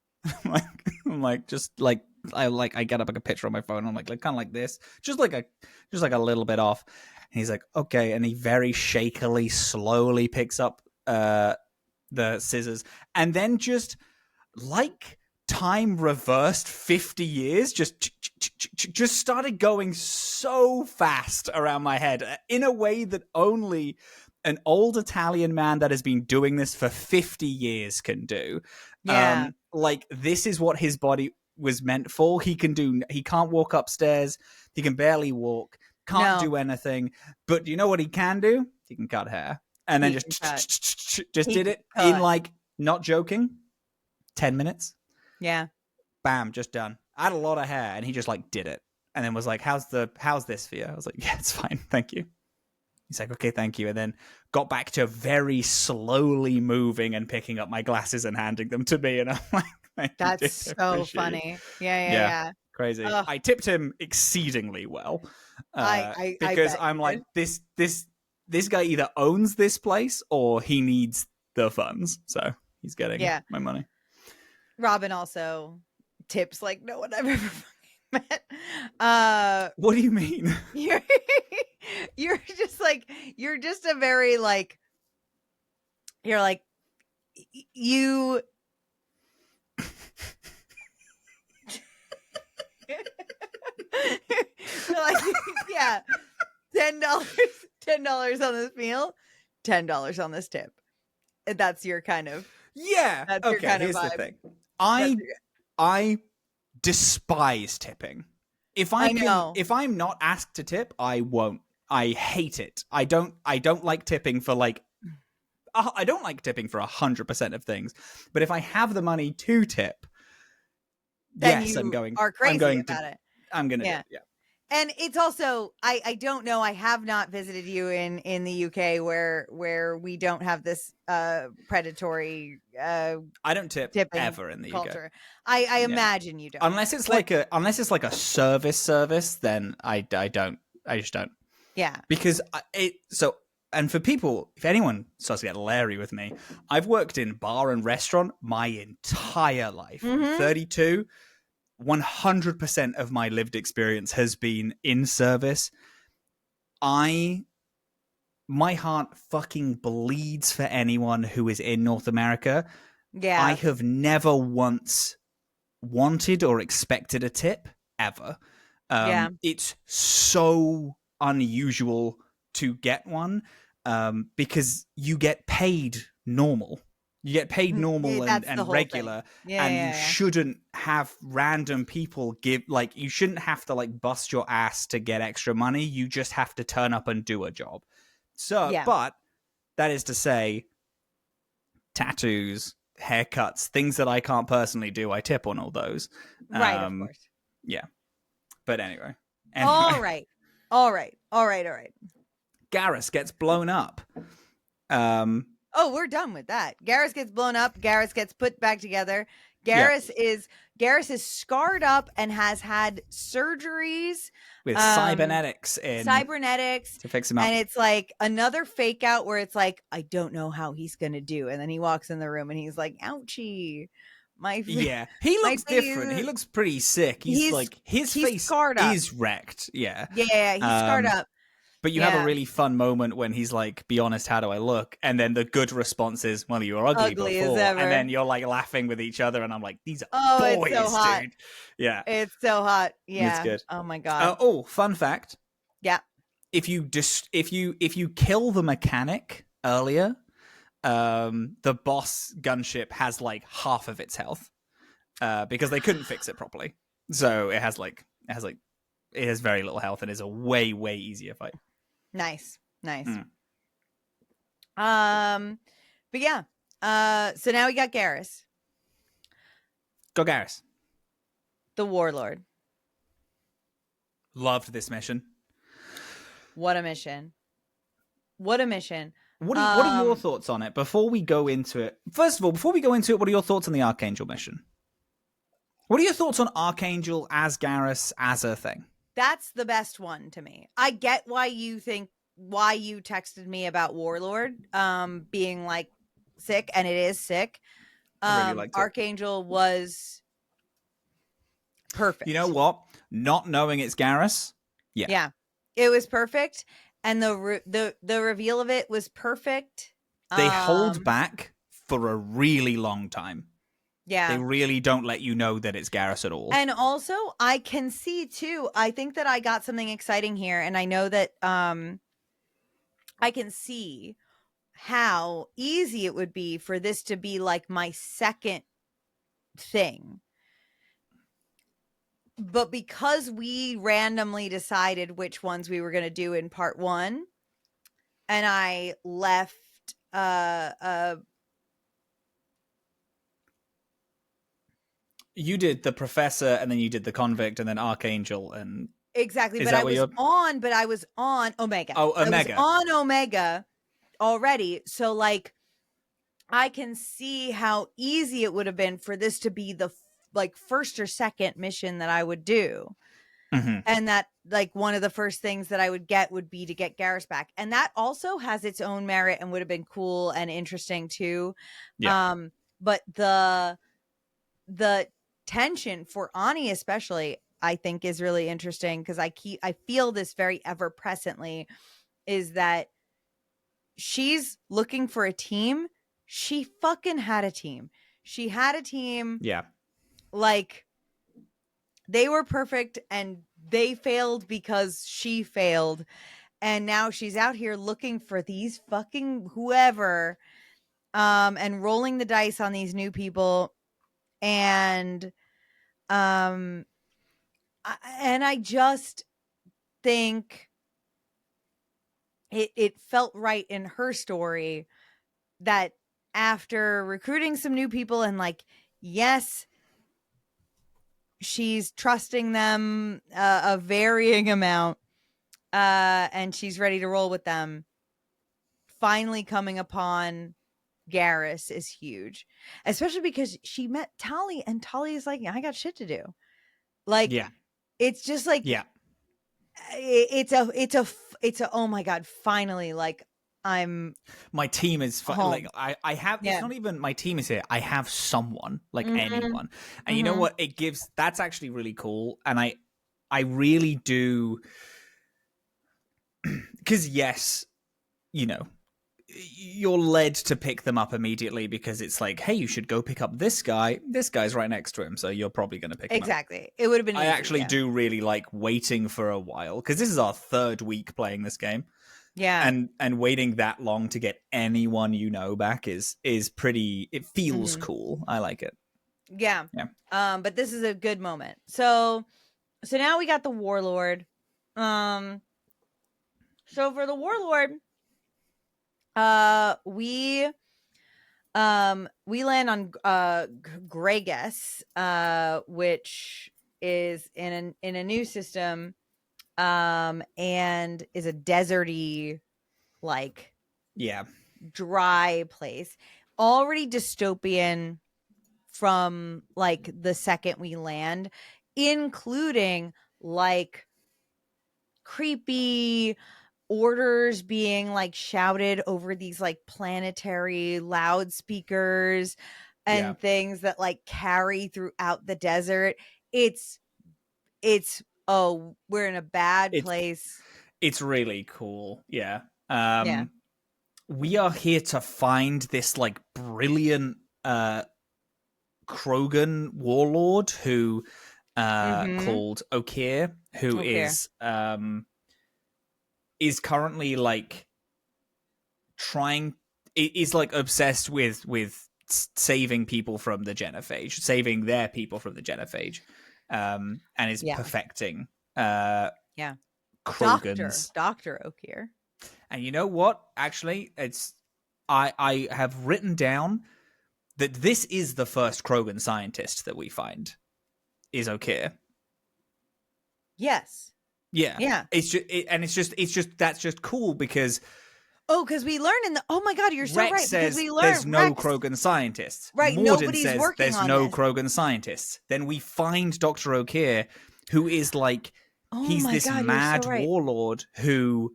I'm like, just like I get up like a picture on my phone. I'm like kind of like this, just like a little bit off. And he's like, "Okay," and he very shakily, slowly picks up the scissors, and then just like time reversed 50 years, just started going so fast around my head in a way that only an old Italian man that has been doing this for 50 years can do. Yeah. Like this is what his body was meant for. He can't walk upstairs. He can barely walk, can't do anything. But you know what he can do? He can cut hair. And then just did it in like, not joking, 10 minutes. Yeah. Bam, just done. I had a lot of hair and he just like did it. And then was like, how's this for you? I was like, yeah, it's fine. Thank you. He's like, okay, thank you. And then got back to very slowly moving and picking up my glasses and handing them to me. And I'm like, that's so funny. Yeah. Crazy. I tipped him exceedingly well. Because I'm like, this guy either owns this place or he needs the funds. So he's getting my money. Robin also tips like no one I've ever met. What do you mean? You're just a very like, you're like, you like, yeah, $10 on this meal, $10 on this tip. That's your kind of that's your kind of vibe. The thing. I despise tipping. If I'm not asked to tip, I won't. I hate it. I don't like tipping for like. I don't like tipping for 100% of things. But if I have the money to tip, then yes, you I'm going. Are crazy I'm going about it. I'm gonna do it. Yeah. And it's also, I don't know, I have not visited you in the UK where we don't have this predatory I don't tip ever in the culture. UK. I imagine you don't. Unless it's like a service, then I just don't. Yeah. Because and for people, if anyone starts to get Larry with me, I've worked in bar and restaurant my entire life. 32. 100% of my lived experience has been in service. My heart fucking bleeds for anyone who is in North America. Yeah. I have never once wanted or expected a tip ever. It's so unusual to get one because you get paid normal. You get paid normal and regular, you shouldn't have random people you shouldn't have to like bust your ass to get extra money. You just have to turn up and do a job. So, but that is to say, tattoos, haircuts, things that I can't personally do, I tip on all those. Right, of course. Yeah. But anyway. All right. Garrus gets blown up. Oh, we're done with that. Garrus gets blown up. Garrus gets put back together. Garrus is scarred up and has had surgeries with cybernetics to fix him up. And it's like another fake out where it's like, I don't know how he's gonna do. And then he walks in the room and he's like, ouchie. He looks different. He looks pretty sick. He's like his face is wrecked. Yeah, he's scarred up. But you have a really fun moment when he's like, be honest, how do I look? And then the good response is, well, you were ugly before. And then you're like laughing with each other. And I'm like, these are boys, it's so hot. dude. Yeah. It's so hot. Yeah. It's good. Oh my God. Fun fact. Yeah. If you kill the mechanic earlier, the boss gunship has like half of its health because they couldn't fix it properly. So it has very little health and is a way, way easier fight. Nice. But yeah. So now we got Garrus. Go Garrus. The Warlord. Loved this mission. What a mission. What a mission. What are your thoughts on it before we go into it? First of all, before we go into it, what are your thoughts on the Archangel mission? What are your thoughts on Archangel as Garrus as a thing? That's the best one to me. I get why you texted me about Warlord being like sick, and it is sick. I really liked it. Archangel was perfect. You know what? Not knowing it's Garrus, yeah, it was perfect, and the reveal of it was perfect. They hold back for a really long time. Yeah, they really don't let you know that it's Garrus at all. And also, I can see too. I think that I got something exciting here, and I know that I can see how easy it would be for this to be like my second thing. But because we randomly decided which ones we were going to do in part 1, and I left you did the Professor, and then you did the Convict, and then Archangel, and exactly. But I was on Omega. Oh, Omega. I was on Omega already, so like I can see how easy it would have been for this to be the like first or second mission that I would do. Mm-hmm. And that like one of the first things that I would get would be to get Garrus back. And that also has its own merit and would have been cool and interesting too. Yeah. But the tension for Ani especially, I think is really interesting because I feel this very ever presently is that she's looking for a team. She fucking had a team. She had a team. Yeah. Like they were perfect and they failed because she failed. And now she's out here looking for these fucking whoever and rolling the dice on these new people. And I just think it felt right in her story that after recruiting some new people and like, yes, she's trusting them a varying amount and she's ready to roll with them. Finally coming upon Garrus is huge, especially because she met Tali and Tali is like, I got shit to do. Like, yeah, it's just like, yeah, it's a oh my God, finally, like my team is like I have it's not even my team is here. I have someone like anyone, and you know what it gives. That's actually really cool, and I really do because yes, you know, you're led to pick them up immediately because it's like, hey, you should go pick up this guy. This guy's right next to him, so you're probably going to pick him up. Exactly. It would have been I easy, actually do really like waiting for a while because this is our 3rd week playing this game. Yeah. And waiting that long to get anyone you know back is pretty, it feels cool. I like it. Yeah. But this is a good moment. So now we got the Warlord. So for the Warlord, we land on Gragas, which is in a new system, and is a deserty, like, dry place, already dystopian from like the second we land, including like creepy orders being like shouted over these like planetary loudspeakers and things that like carry throughout the desert. It's we're in a bad place. It's really cool. Yeah. We are here to find this like brilliant Krogan warlord who called Okir, who is currently like is like obsessed with saving people from the genophage, saving their people from the genophage, and is perfecting Krogans. Dr. Okir. And you know what? Actually, I have written down that this is the first Krogan scientist that we find is Okir. Yes. Yeah. Yeah. It's just that's just cool because Oh, because we learn in the. Oh my God, you're so Rex right. Because says we learn there's no Rex. Krogan scientists. Right. Morden Nobody's says working there's on no this. Krogan scientists. Then we find Dr. O'Keir, who is like, Oh he's my this God, you're so mad right. warlord who,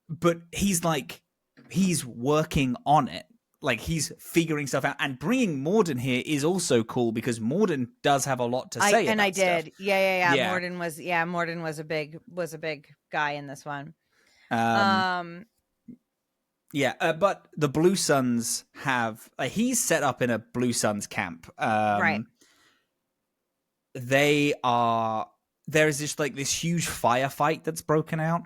but he's like, he's working on it. Like he's figuring stuff out, and bringing Morden here is also cool because Morden does have a lot to say about I did. stuff. Yeah. Yeah. Morden was a big guy in this one. Yeah, but the Blue Suns have he's set up in a Blue Suns camp. Right. They are there is just like this huge firefight that's broken out.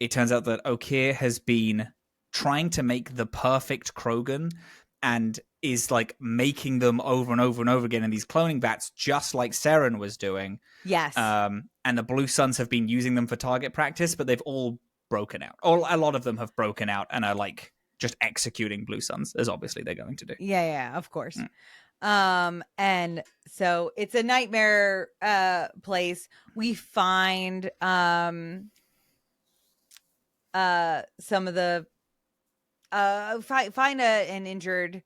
It turns out that O'Keir has been trying to make the perfect Krogan and is like making them over and over and over again in these cloning vats, just like Seren was doing. Yes. And the Blue Suns have been using them for target practice, but they've all broken out. Or a lot of them have broken out and are like just executing Blue Suns, as obviously they're going to do. Yeah, of course. And so it's a nightmare place. We find some of the find an injured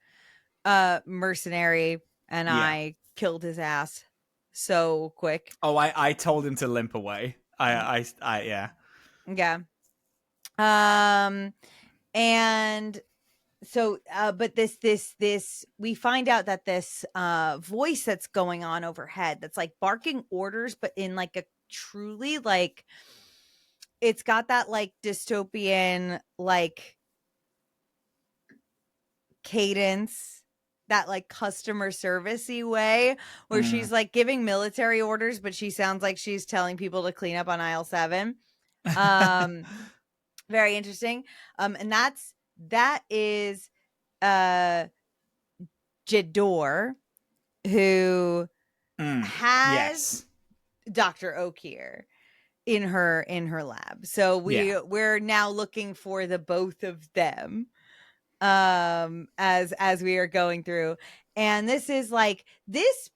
mercenary, and I killed his ass so quick. Oh, I told him to limp away. Yeah. And so but this we find out that this voice that's going on overhead that's like barking orders, but in like a truly like, it's got that like dystopian like cadence, that like customer servicey way where she's like giving military orders, but she sounds like she's telling people to clean up on aisle 7. Very interesting. And that is Jador, who has Dr. O'Keir in her lab. So we're now looking for the both of them as we are going through. And this is like this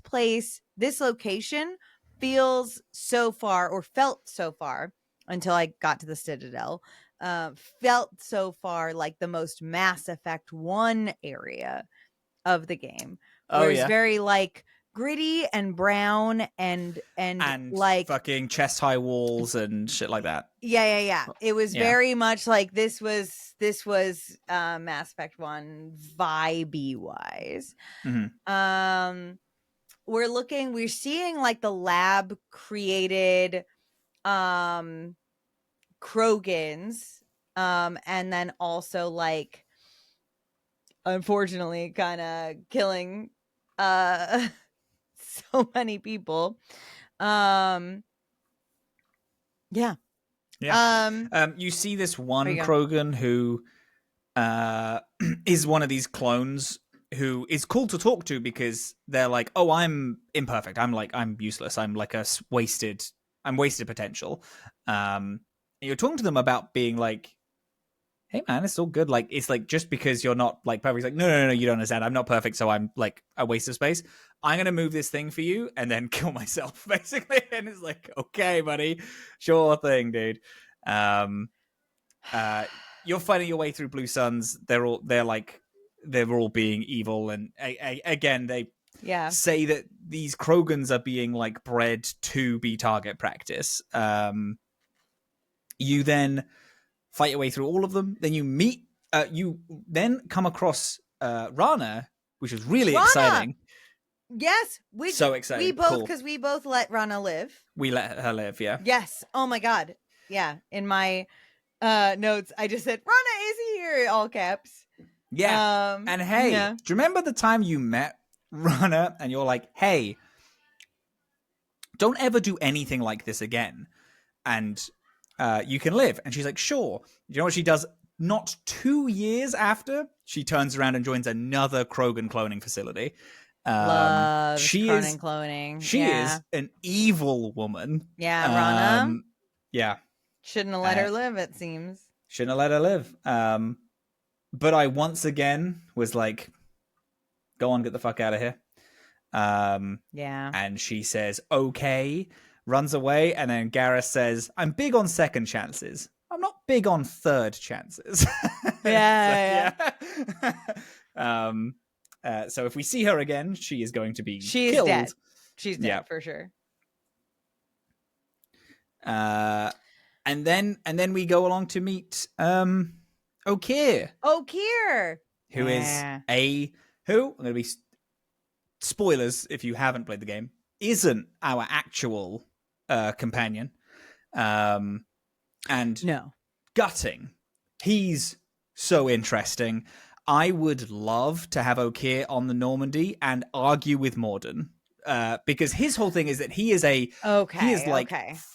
place, this location feels so far, or felt so far until I got to the Citadel, felt so far like the most Mass Effect 1 area of the game. Where it's very like gritty and brown and like fucking chest high walls and shit like that. Yeah. It was very much like this was Mass Effect 1 vibe wise. We're seeing like the lab created Krogans, and then also like unfortunately kind of killing so many people. You see this one Krogan who is one of these clones who is cool to talk to because they're like, oh, I'm imperfect, I'm useless, I'm like wasted potential. And you're talking to them about being like, hey man, it's all good, like it's like just because you're not like perfect, it's like no, you don't understand, I'm not perfect, so I'm like a waste of space, I'm gonna move this thing for you and then kill myself basically. And it's like, okay buddy, sure thing dude. You're fighting your way through Blue Suns, they're all being evil, and again they say that these Krogans are being like bred to be target practice. You then fight your way through all of them. Then you meet, you then come across Rana, which was really exciting. Yes, so exciting. We both, because we both let Rana live. We let her live, yeah. Yes. Oh my god. Yeah. In my notes, I just said Rana is here, all caps. Yeah. And hey, do you remember the time you met Rana and you're like, hey, don't ever do anything like this again, and you can live? And she's like, sure. You know what she does? Not 2 years after, she turns around and joins another Krogan cloning facility. Loves cloning. She is an evil woman. Yeah, Rana. Yeah. Shouldn't have let her live, it seems. Shouldn't have let her live. But I once again was like, go on, get the fuck out of here. Yeah. And she says, okay. runs away, and then Gareth says, I'm big on second chances. I'm not big on third chances. Yeah. So if we see her again, she is going to be She's killed. dead. She's dead for sure. And then we go along to meet Okeer. Who is who, I'm going to be spoilers if you haven't played the game, isn't our actual companion. And no. Gutting. He's so interesting. I would love to have Okeer on the Normandy and argue with Morden. Because his whole thing is that he is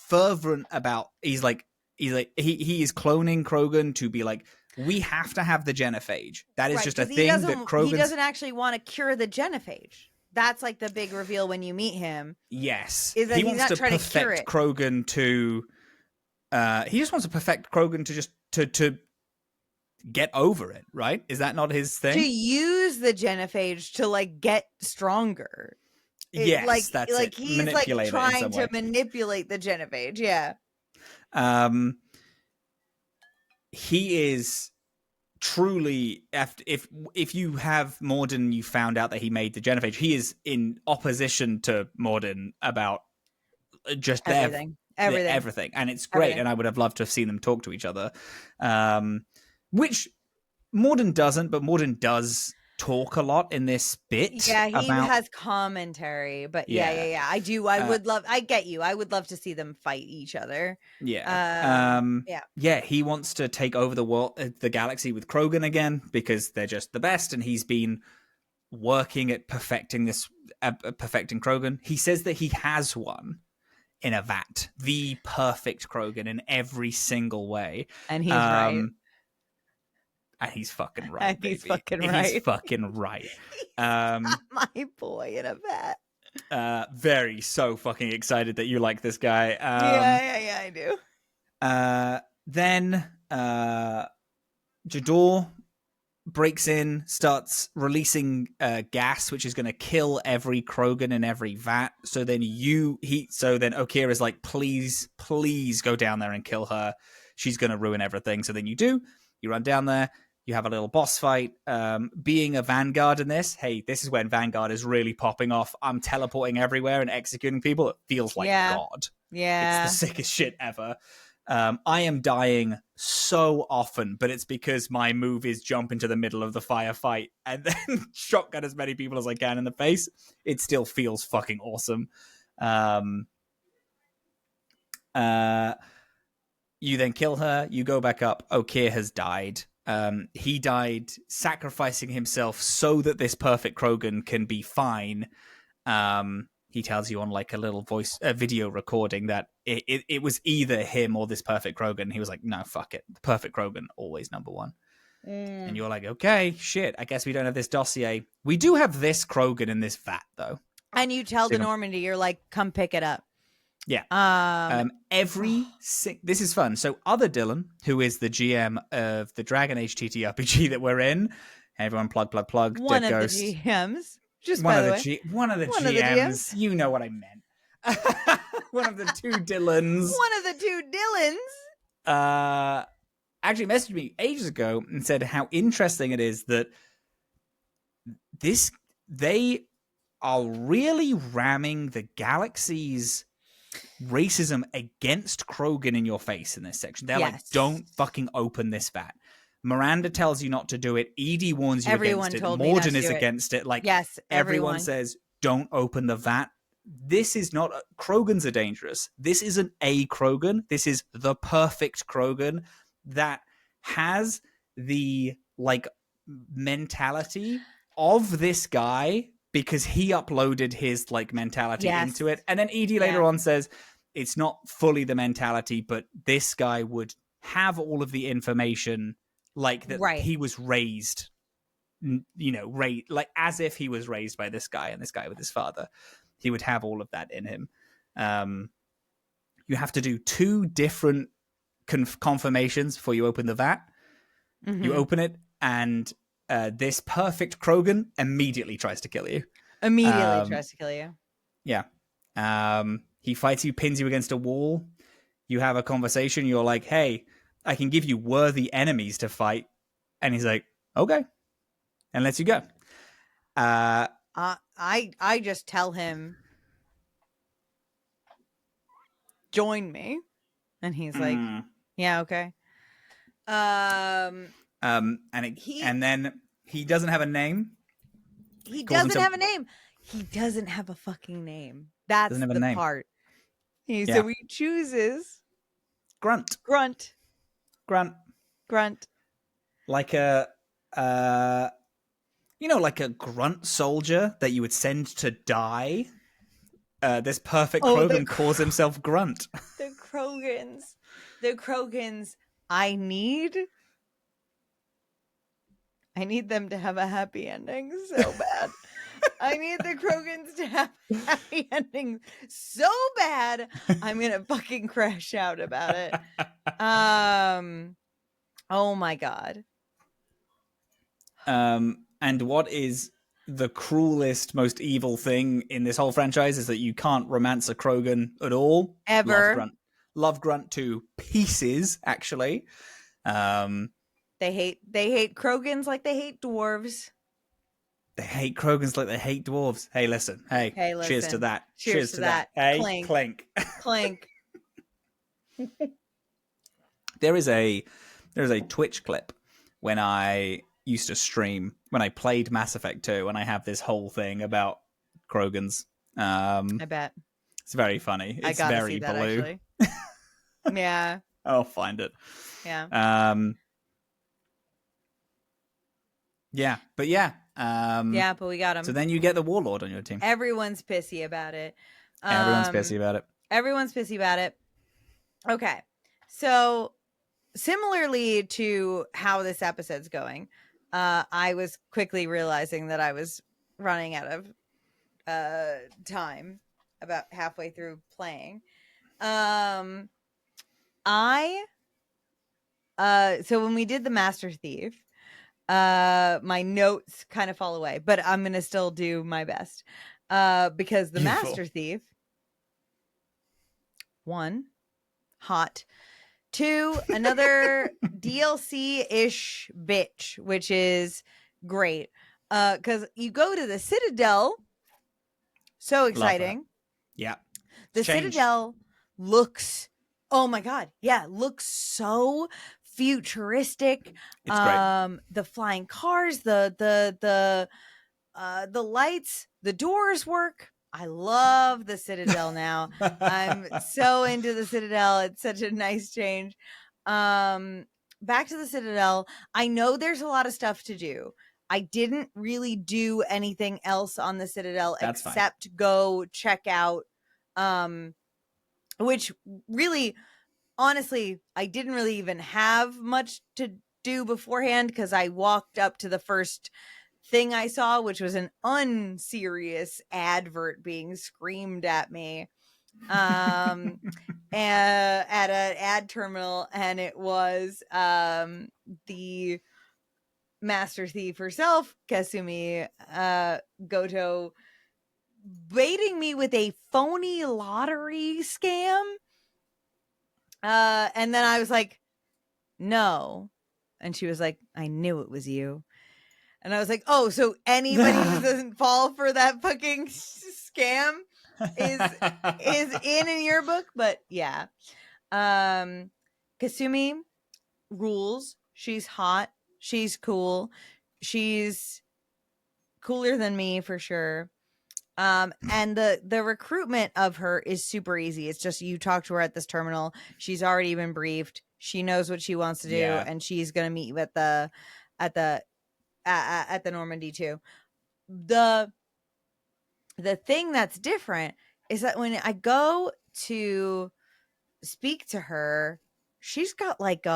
fervent about, he is cloning Krogan to be like, we have to have the genophage. That is just a thing that Krogan... He doesn't actually want to cure the genophage. That's like the big reveal when you meet him. Yes. Is that he wants to perfect Krogan to... he just wants to perfect Krogan to just... to get over it, right? Is that not his thing? To use the genophage to like get stronger. Yes, that's like it. He's like trying to manipulate the genophage. Yeah. He is truly, if you have Morden, you found out that he made the genophage. He is in opposition to Morden about just everything, and it's great. And I would have loved to have seen them talk to each other, which Morden doesn't, but Morden does talk a lot in this bit. Yeah, he has commentary, but yeah. I do. I would love. I get you. I would love to see them fight each other. Yeah. He wants to take over the world, the galaxy with Krogan again because they're just the best, and he's been working at perfecting Krogan. He says that he has one in a vat, the perfect Krogan in every single way, and he's right. And he's fucking right. He's fucking right. He's fucking right. My boy in a vat. So fucking excited that you like this guy. Yeah, I do. Then Jador breaks in, starts releasing gas, which is going to kill every Krogan in every vat. So then Okeer is like, please go down there and kill her. She's going to ruin everything. So then you do. You run down there. You have a little boss fight. Being a Vanguard in this, hey, this is when Vanguard is really popping off. I'm teleporting everywhere and executing people. It feels like God. Yeah. It's the sickest shit ever. I am dying so often, but it's because my move is jump into the middle of the firefight and then shotgun as many people as I can in the face. It still feels fucking awesome. You then kill her. You go back up. Okeer has died. He died sacrificing himself so that this perfect Krogan can be fine. He tells you on like a little video recording that it was either him or this perfect Krogan. He was like, no, fuck it. The perfect Krogan, always number one. And you're like, okay, shit, I guess we don't have this dossier. We do have this Krogan in this vat, though. And you tell the Normandy, you're like, come pick it up. Yeah. This is fun. So other Dillin, who is the GM of the Dragon Age TTRPG that we're in, everyone plug. One Dead of Ghost. the GMs. Just one by of the the way. One of the GMs. You know what I meant. One of the two Dillins. One of the two Dillins. Actually messaged me ages ago and said how interesting it is that they are really ramming the galaxy's racism against Krogan in your face in this section. They're like, don't fucking open this vat. Miranda tells you not to do it. Edie warns you against it. Morden is against it. Like, yes, everyone says, don't open the vat. This is not... Krogans are dangerous. This isn't a Krogan. This is the perfect Krogan that has the, like, mentality of this guy because he uploaded his, like, mentality into it. And then Edie later on says, it's not fully the mentality, but this guy would have all of the information... like that he was raised, like as if he was raised by this guy and this guy with his father. He would have all of that in him. You have to do 2 different confirmations before you open the vat. Mm-hmm. You open it, and this perfect Krogan immediately tries to kill you. Immediately tries to kill you. Yeah. He fights you, pins you against a wall. You have a conversation. You're like, hey, I can give you worthy enemies to fight. And he's like, okay. And lets you go. I just tell him, join me. And he's like, yeah, okay. And then he doesn't have a name. He doesn't have a name. He doesn't have a fucking name. That's the part. So he chooses Grunt. Like a like a grunt soldier that you would send to die. This perfect Krogan calls himself Grunt. The Krogans. I need them to have a happy ending so bad. I need the Krogans to have a happy ending so bad. I'm gonna fucking crash out about it. Oh my god. And what is the cruelest, most evil thing in this whole franchise is that you can't romance a Krogan at all. Ever. Love Grunt to pieces, actually. They hate Krogans like they hate dwarves. They hate Krogans like they hate dwarves. Hey, listen. Hey, listen. Cheers to that. Cheers to that. Hey, clink. Clink. There's a Twitch clip when I used to stream when I played Mass Effect 2, and I have this whole thing about Krogans. I bet. It's very funny. It's I very see that, blue. Actually. Yeah. I'll find it. Yeah. Yeah, but yeah. But we got him. So then you get the Warlord on your team. Everyone's pissy about it. Everyone's pissy about it. Okay. So similarly to how this episode's going, I was quickly realizing that I was running out of time about halfway through playing. So when we did the Master Thief, my notes kind of fall away, but I'm gonna still do my best, because the Master Thief, 1, hot, 2, another DLC-ish bitch, which is great, because you go to the Citadel. So exciting. Yeah, the Citadel looks, oh my god, yeah, looks so futuristic. It's great. The flying cars, the lights, the doors work. I love the Citadel now. I'm so into the Citadel. It's such a nice change. Back to the Citadel. I know there's a lot of stuff to do. I didn't really do anything else on the Citadel except go check out, which really, honestly, I didn't really even have much to do beforehand, because I walked up to the first thing I saw, which was an unserious advert being screamed at me at an ad terminal, and it was the Master Thief herself, Kasumi Goto, baiting me with a phony lottery scam. And then I was like, no. And she was like, I knew it was you. And I was like, oh, so anybody who doesn't fall for that fucking scam is in your book? But yeah. Kasumi rules. She's hot. She's cool. She's cooler than me for sure. And the recruitment of her is super easy. It's just you talk to her at this terminal. She's already been briefed. She knows what she wants to do, and she's gonna meet you at the Normandy too. The thing that's different is that when I go to speak to her, she's got little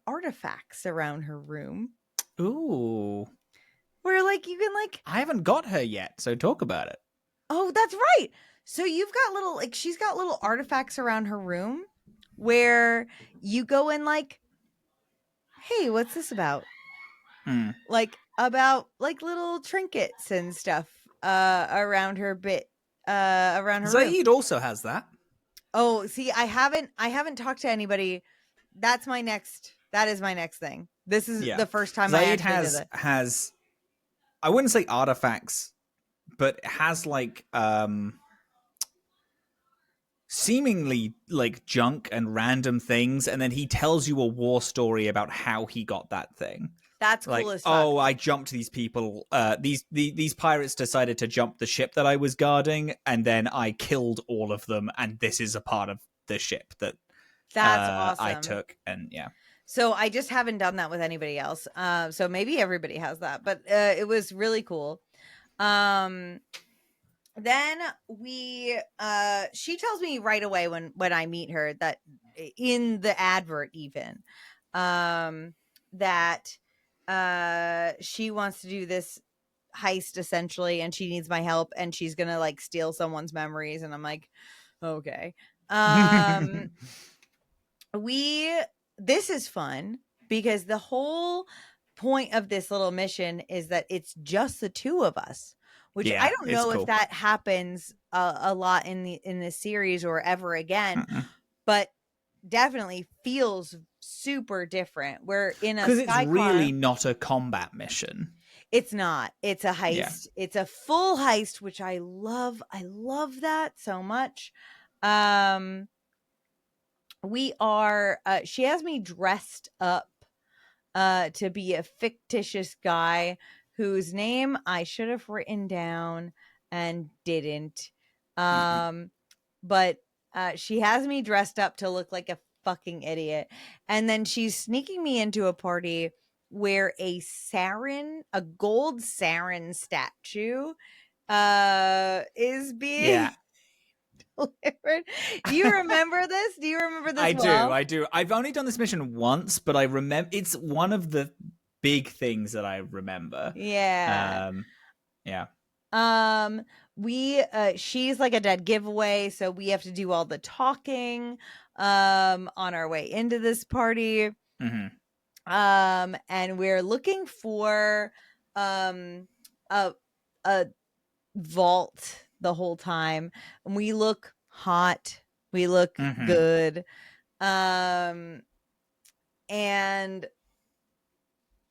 artifacts around her room. Ooh. Where you can I haven't got her yet, so talk about it. Oh, that's right. So you've got little she's got little artifacts around her room where you go in hey, what's this about? About little trinkets and stuff around her bit around her room. Zaid also has that. Oh, see, I haven't talked to anybody. That is my next thing. This is the first time I Zaid actually did it. has I wouldn't say artifacts, but it has like seemingly like junk and random things, and then he tells you a war story about how he got that thing. That's Like, cool as fuck. oh, I jumped these people. These pirates decided to jump the ship that I was guarding, and then I killed all of them. And this is a part of the ship that that's awesome. I took. And yeah, so I just haven't done that with anybody else. So maybe everybody has that, but it was really cool. Then she tells me right away when I meet her that in the advert even that she wants to do this heist essentially, and she needs my help, and she's gonna like steal someone's memories, and I'm like, okay. This is fun because the whole point of this little mission is that it's just the two of us, which I don't know if that happens a lot in this series or ever again, but definitely feels super different. We're in a because it's really not a combat mission. It's not. It's a heist. Yeah. It's a full heist, which I love. I love that so much. We are she has me dressed up to be a fictitious guy whose name I should have written down and didn't. But she has me dressed up to look like a fucking idiot, and then she's sneaking me into a party where a gold Saren statue is being delivered. Do you remember this? Do you remember this? I do. I've only done this mission once, but I remember it's one of the big things that I remember. Yeah. She's like a dead giveaway, so we have to do all the talking on our way into this party. And we're looking for a vault the whole time, and we look hot, we look good, and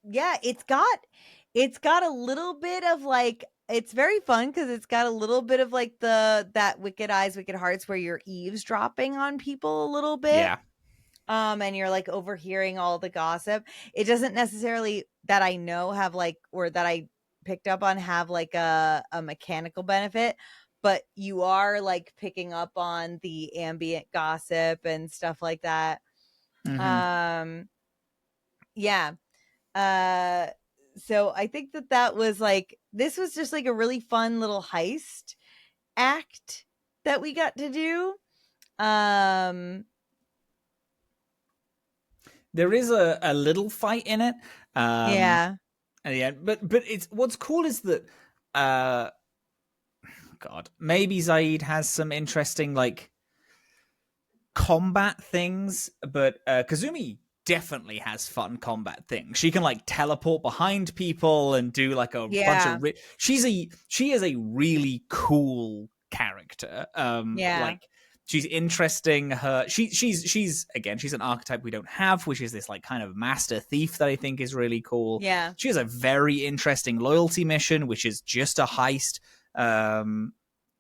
yeah, it's got a little bit of like, it's very fun because it's got a little bit of like that Wicked Eyes Wicked Hearts where you're eavesdropping on people a little bit, and you're like overhearing all the gossip. It doesn't necessarily, that I know, have like, or that I picked up on, have like a mechanical benefit, but you are like picking up on the ambient gossip and stuff like that. So I think that was like, this was just like a really fun little heist act that we got to do. There is a little fight in it. At the end, but it's, what's cool is that God, maybe Zaid has some interesting like combat things, but Kazumi definitely has fun combat things. She can like teleport behind people and do like a bunch of she is a really cool character. Like, she's interesting. She's again, she's an archetype we don't have, which is this like kind of master thief that I think is really cool. Yeah. She has a very interesting loyalty mission, which is just a heist,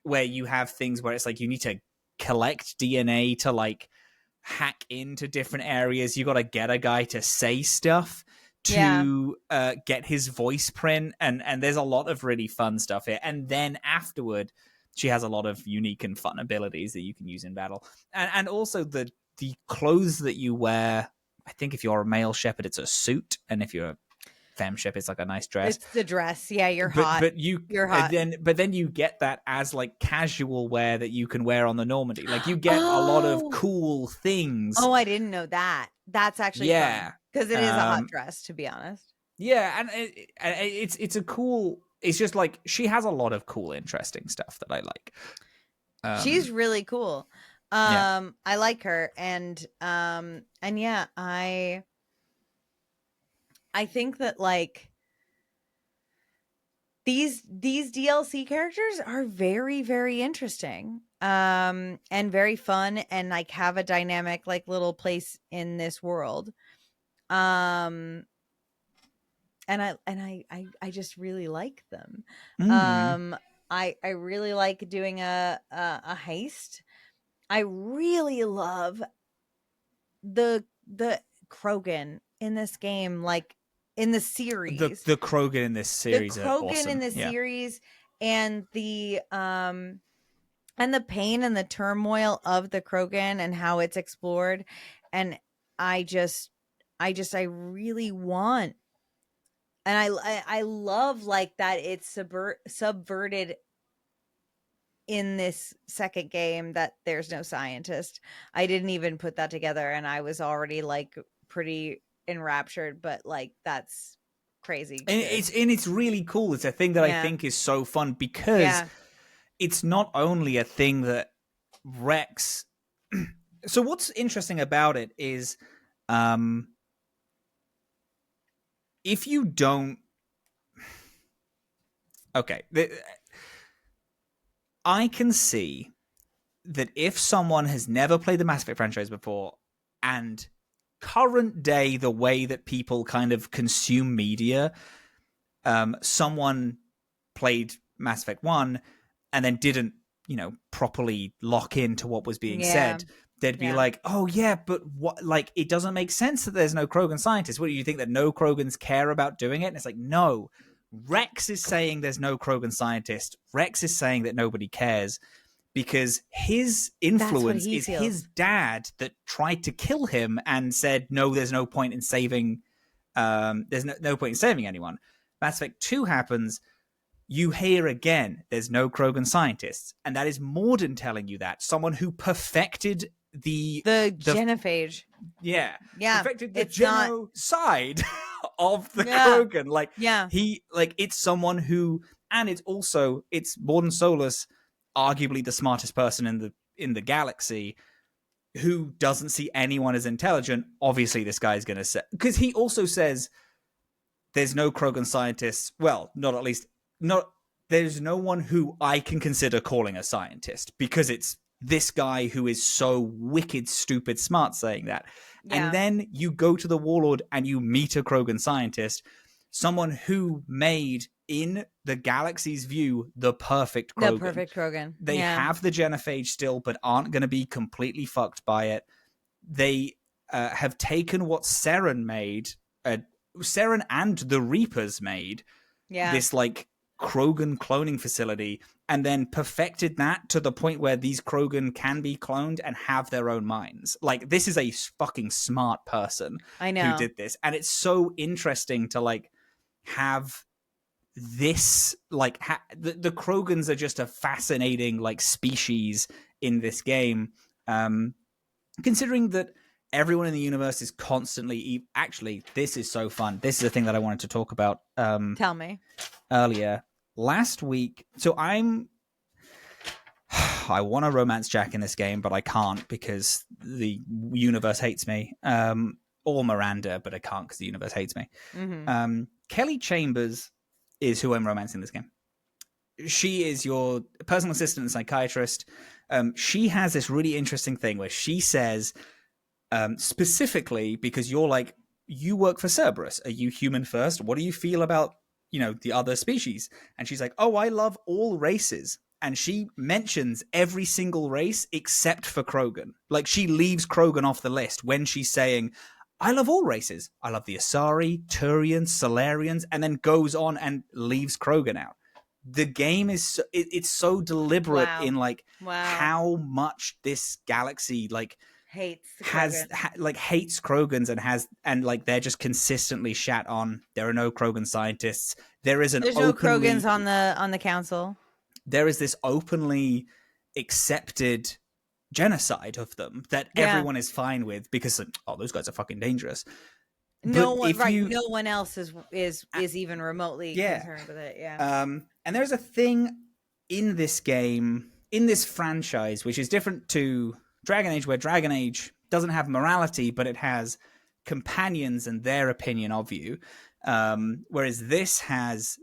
where you have things where it's like you need to collect DNA to like hack into different areas. You got to get a guy to say stuff to get his voice print, and there's a lot of really fun stuff here. And then afterward, she has a lot of unique and fun abilities that you can use in battle, and also the clothes that you wear. I think if you're a male shepherd, it's a suit, and if you're a femme ship, it's like a nice dress. It's the dress. Yeah, you're hot. But you're hot. But then you get that as like casual wear that you can wear on the Normandy. Like, you get a lot of cool things. Oh, I didn't know that. That's actually fun, because it is a hot dress, to be honest. Yeah, and it's a cool. It's just like, she has a lot of cool, interesting stuff that I like. She's really cool. I like her, and yeah, I think that like these DLC characters are very, very interesting, and very fun, and like have a dynamic like little place in this world. And I just really like them. Mm. I really like doing a heist. I really love the Krogan in this game, like in the series. The Krogan in this The series are Krogan in awesome. the Yeah. series, and the pain and the turmoil of the Krogan and how it's explored. And I just I really want, and I love like that it's subverted in this second game that there's no scientist. I didn't even put that together, and I was already like pretty enraptured, but like that's crazy And good. it's really cool. It's a thing that I Yeah. think is so fun because Yeah. it's not only a thing that Rex. So what's interesting about it is, if you don't, okay, I can see that if someone has never played the Mass Effect franchise before, and current day the way that people kind of consume media, someone played Mass Effect 1 and then didn't, properly lock into what was being Yeah. said, they'd be Yeah. like, oh yeah, but what, like, it doesn't make sense that there's no Krogan scientists. What do you think, that no Krogans care about doing it? And it's like, no, Rex is saying there's no Krogan scientist. Rex is saying that nobody cares because his influence he is feels. his dad that tried to kill him and said, no, there's no point in saving, there's no point in saving anyone. Mass Effect 2 happens, you hear again, there's no Krogan scientists. And that is Morden telling you that. Someone who perfected the genophage. Yeah. Yeah. Perfected the It's not genocide of the Yeah. Krogan. Like, Yeah. it's someone who, and it's Morden Solus, arguably the smartest person in the galaxy, who doesn't see anyone as intelligent. Obviously, this guy's going to say, because he also says there's no Krogan scientists. Well, there's no one who I can consider calling a scientist, because it's this guy who is so wicked, stupid, smart saying that. Yeah. And then you go to the Warlord and you meet a Krogan scientist, someone who made, in the galaxy's view, the perfect Krogan. The perfect Krogan. They have the genophage still, but aren't going to be completely fucked by it. They have taken what Seren made, Seren and the Reapers made, this like Krogan cloning facility, and then perfected that to the point where these Krogan can be cloned and have their own minds. Like, this is a fucking smart person who did this. And it's so interesting to like have this, like the Krogans are just a fascinating like species in this game, considering that everyone in the universe is constantly actually, this is so fun. This is a thing that I wanted to talk about Tell me. earlier last week. So I want to romance Jack in this game, but I can't because the universe hates me, or Miranda, but I can't because the universe hates me. Mm-hmm. Kelly Chambers is who I'm romancing this game. She is your personal assistant and psychiatrist. She has this really interesting thing where she says, specifically because you're like, you work for Cerberus. Are you human first? What do you feel about, the other species? And she's like, oh, I love all races. And she mentions every single race except for Krogan. Like, she leaves Krogan off the list when she's saying, I love all races. I love the Asari, Turians, Solarians, and then goes on and leaves Krogan out. The game is, it's so deliberate in like how much this galaxy like hates hates Krogans and like they're just consistently shat on. There are no Krogan scientists. There's no Krogans on the council. There is this openly accepted genocide of them that everyone is fine with because those guys are fucking dangerous. No one else is even remotely concerned with it. And there's a thing in this game, in this franchise, which is different to Dragon Age, where Dragon Age doesn't have morality, but it has companions and their opinion of you. Whereas this has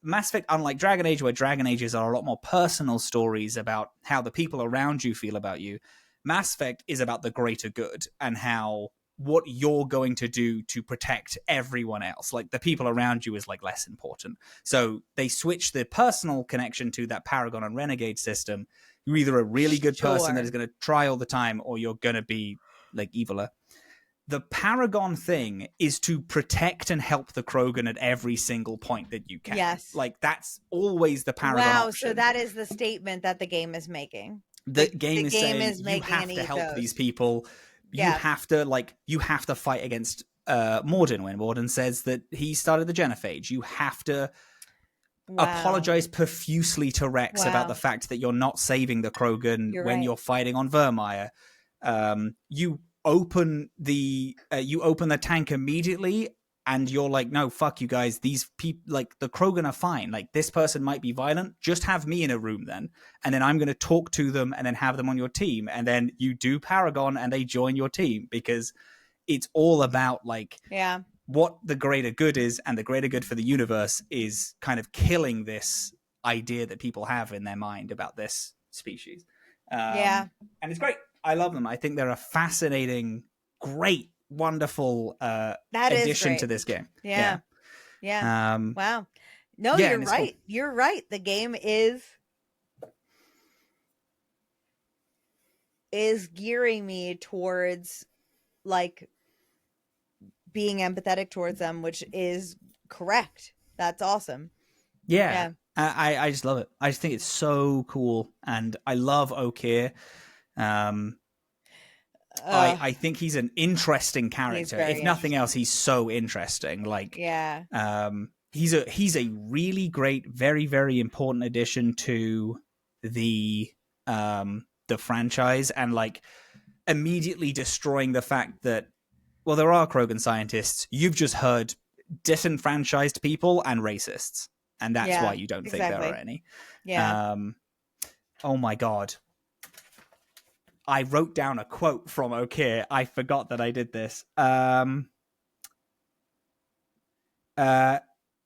Mass Effect, unlike Dragon Age, where Dragon Ages are a lot more personal stories about how the people around you feel about you, Mass Effect is about the greater good and how what you're going to do to protect everyone else. Like, the people around you is like less important. So they switch the personal connection to that Paragon and Renegade system. You're either a really good person that is going to try all the time, or you're going to be like eviler. The Paragon thing is to protect and help the Krogan at every single point that you can. Yes. Like, that's always the Paragon option. So that is the statement that the game is making. The game is saying you have to help these people. You have to fight against Morden when Morden says that he started the Genophage. You have to apologize profusely to Rex about the fact that you're not saving the Krogan you're fighting on Vermeer. You open the tank immediately, and you're like, no, fuck you guys. These people, like, the Krogan are fine. Like, this person might be violent. Just have me in a room then, and then I'm going to talk to them, and then have them on your team, and then you do Paragon, and they join your team, because it's all about like what the greater good is, and the greater good for the universe is kind of killing this idea that people have in their mind about this species. And it's great. I love them. I think they're a fascinating, great, wonderful addition to this game. Wow. No, you're right. Cool. You're right. The game is gearing me towards like being empathetic towards them, which is correct. That's awesome. Yeah. I just love it. I just think it's so cool, and I love Okeer. I think he's an interesting character. If nothing else, he's so interesting. Like, he's a really great, very, very important addition to the franchise, and like immediately destroying the fact that, well, there are Krogan scientists. You've just heard disenfranchised people and racists, and that's why you don't think there are any. Oh my god. I wrote down a quote from Okeer. I forgot that I did this.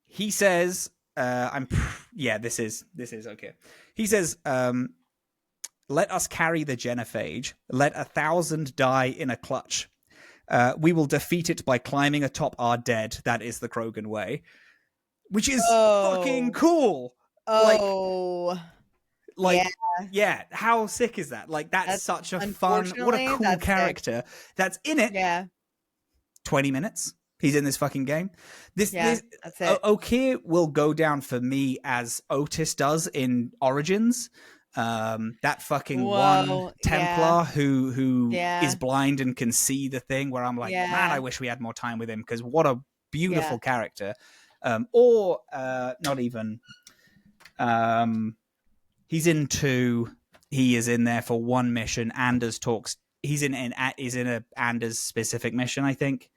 He says, this is Okeer. He says, let us carry the genophage. Let 1,000 die in a clutch. We will defeat it by climbing atop our dead. That is the Krogan way. Which is fucking cool. How sick is that? Like, that's such a fun, what a cool character that's in it. 20 minutes he's in this fucking game. That's it. Okeer will go down for me as Otis does in Origins. That fucking one Templar who is blind and can see the thing, where I'm like, man, I wish we had more time with him, because what a beautiful character. Not even he's in 2. He is in there for one mission. Anders talks. He's in a Anders specific mission, I think.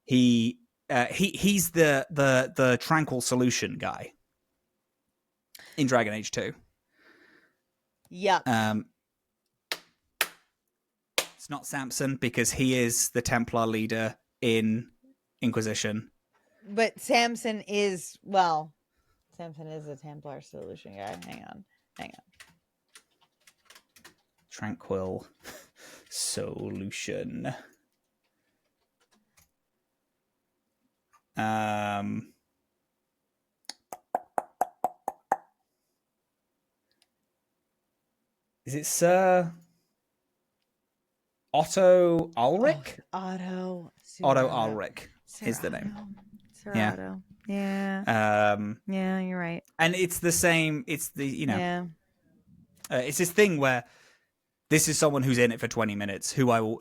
He's the Tranquil Solution guy in Dragon Age 2. Yeah. It's not Samson, because he is the Templar leader in Inquisition. But Samson is a Templar Solution guy. Hang on. Tranquil Solution. Is it Sir Otto Ulrich? Otto Ulrich is the name. Sir Otto. Yeah. You're right. And it's the same. It's the it's this thing where this is someone who's in it for 20 minutes, who I will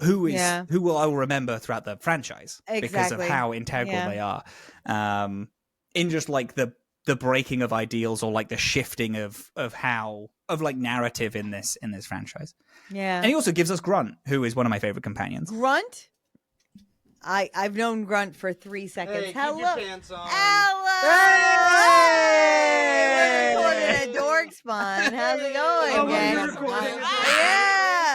remember throughout the franchise because of how integral they are. In just like the breaking of ideals, or like the shifting of narrative in this franchise. Yeah. And he also gives us Grunt, who is one of my favorite companions. Grunt? I've known Grunt for 3 seconds. Hey, keep your pants on. Hello! Hey! We're recording at Dorkspawn. How's it going, gang? We're recording. Yeah!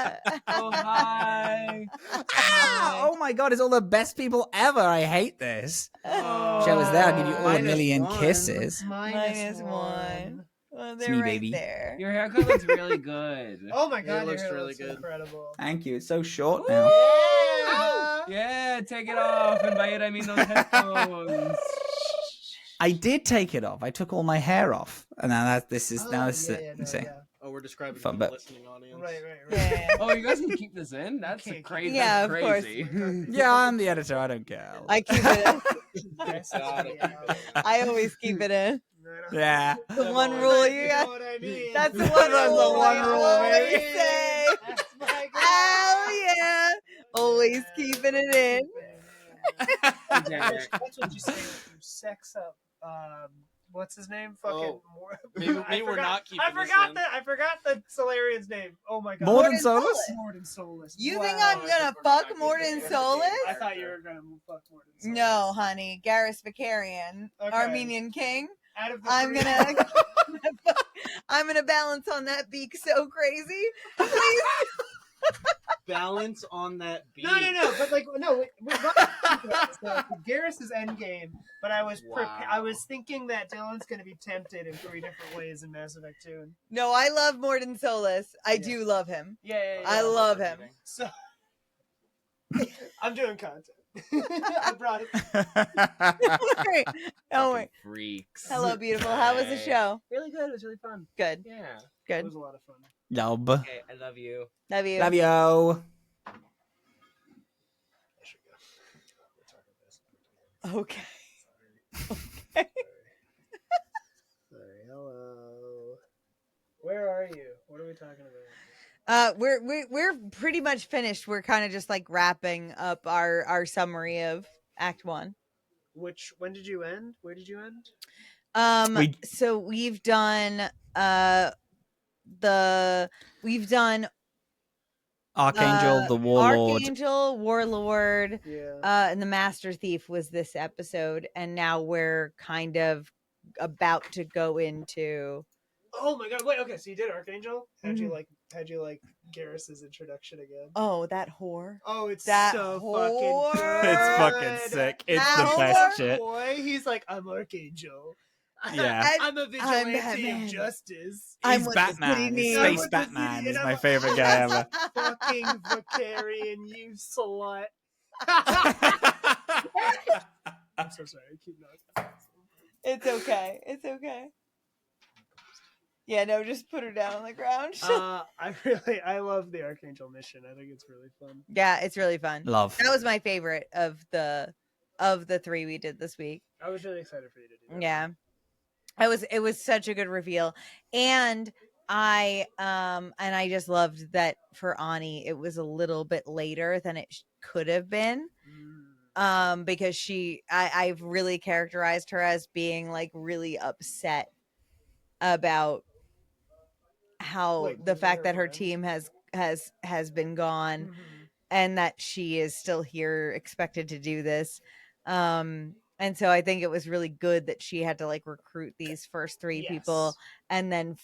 Oh, hi. Ah, oh my god, it's all the best people ever. I hate this. Oh. Show us that. I'll give you all a Minus million one. kisses. Minus one. Well, It's they're me, right baby. there. Your haircut looks really good. Oh my god, It looks your hair really looks good. incredible. Thank you. It's so short now. Yeah. Yeah, take it off. And by it, I mean those headphones. I did take it off. I took all my hair off, and now this is No, you see. yeah. Oh, we're describing Fun for the bit. listening audience. Right. Yeah. Oh, you guys can keep this in? That's Can't keep crazy. Yeah, That's of course. crazy. Yeah, I'm the editor. I don't care. I keep it in. Yeah. I always keep it in. Yeah. The one rule you know got. what I mean. That's the one That's rule the one I rule, always baby. say. That's my Hell yeah. Always keeping it in. That's what you say when you sex up. What's his name? Fucking. Maybe we're not keeping I this forgot in. that. I forgot the Solarian's name. Oh my god. Morden Solus? Morden Solus. You Wow. think I'm I gonna think we're not fuck keeping Morden it in. Solus? I thought you were gonna fuck Morden Solus. No, honey. Garrus Vicarian, Okay. Armenian king. Out of the I'm three- gonna I'm gonna balance on that beak so crazy. Please. Balance on that beat. No. But like, no. So Garrus is endgame, but I was Wow. I was thinking that Dillin's gonna be tempted in 3 different ways in Mass Effect 2. No, I love Morden Solus. I Yeah. do love him. Yeah. I love him. So I'm doing content. I brought it. Oh wait. Freaks. Hello, beautiful. How was the show? Really good. It was really fun. Good. Yeah. It Good. was a lot of fun. Love. Okay, I love you. Love you. Love you. I should go. We'll talk about this. Okay. Sorry. Hello. Where are you? What are we talking about? We're pretty much finished. We're kind of just like wrapping up our summary of Act 1. When did you end? Where did you end? So we've done Archangel, the Warlord. Archangel, Warlord, Yeah. and the Master Thief was this episode, and now we're kind of about to go into. Oh my god! Wait. Okay. So you did Archangel. How'd Mhm. you like Garrus's introduction again? Oh, that whore! Oh, it's That so whore. fucking good. It's fucking sick. It's That the whore. best shit. Boy, he's like, I'm Archangel. Yeah. I'm a vigilante Batman. of justice. I'm He's what the city Batman. He's needs. I'm Space what the Batman. city- He's and my I'm- favorite guy ever. Fucking Vicarian, you slut. I'm so sorry. Keep knocking. It's okay. It's okay. Yeah, no, just put her down on the ground. I love the Archangel mission. I think it's really fun. Yeah, it's really fun. Love. That was my favorite of the 3 we did this week. I was really excited for you to do that. Yeah. It was such a good reveal. And I just loved that for Ani it was a little bit later than it could have been. Because I've really characterized her as being like really upset about how Like, the losing fact her that her friends? team has been gone Mhm. and that she is still here expected to do this. And so I think it was really good that she had to like recruit these first 3 people and then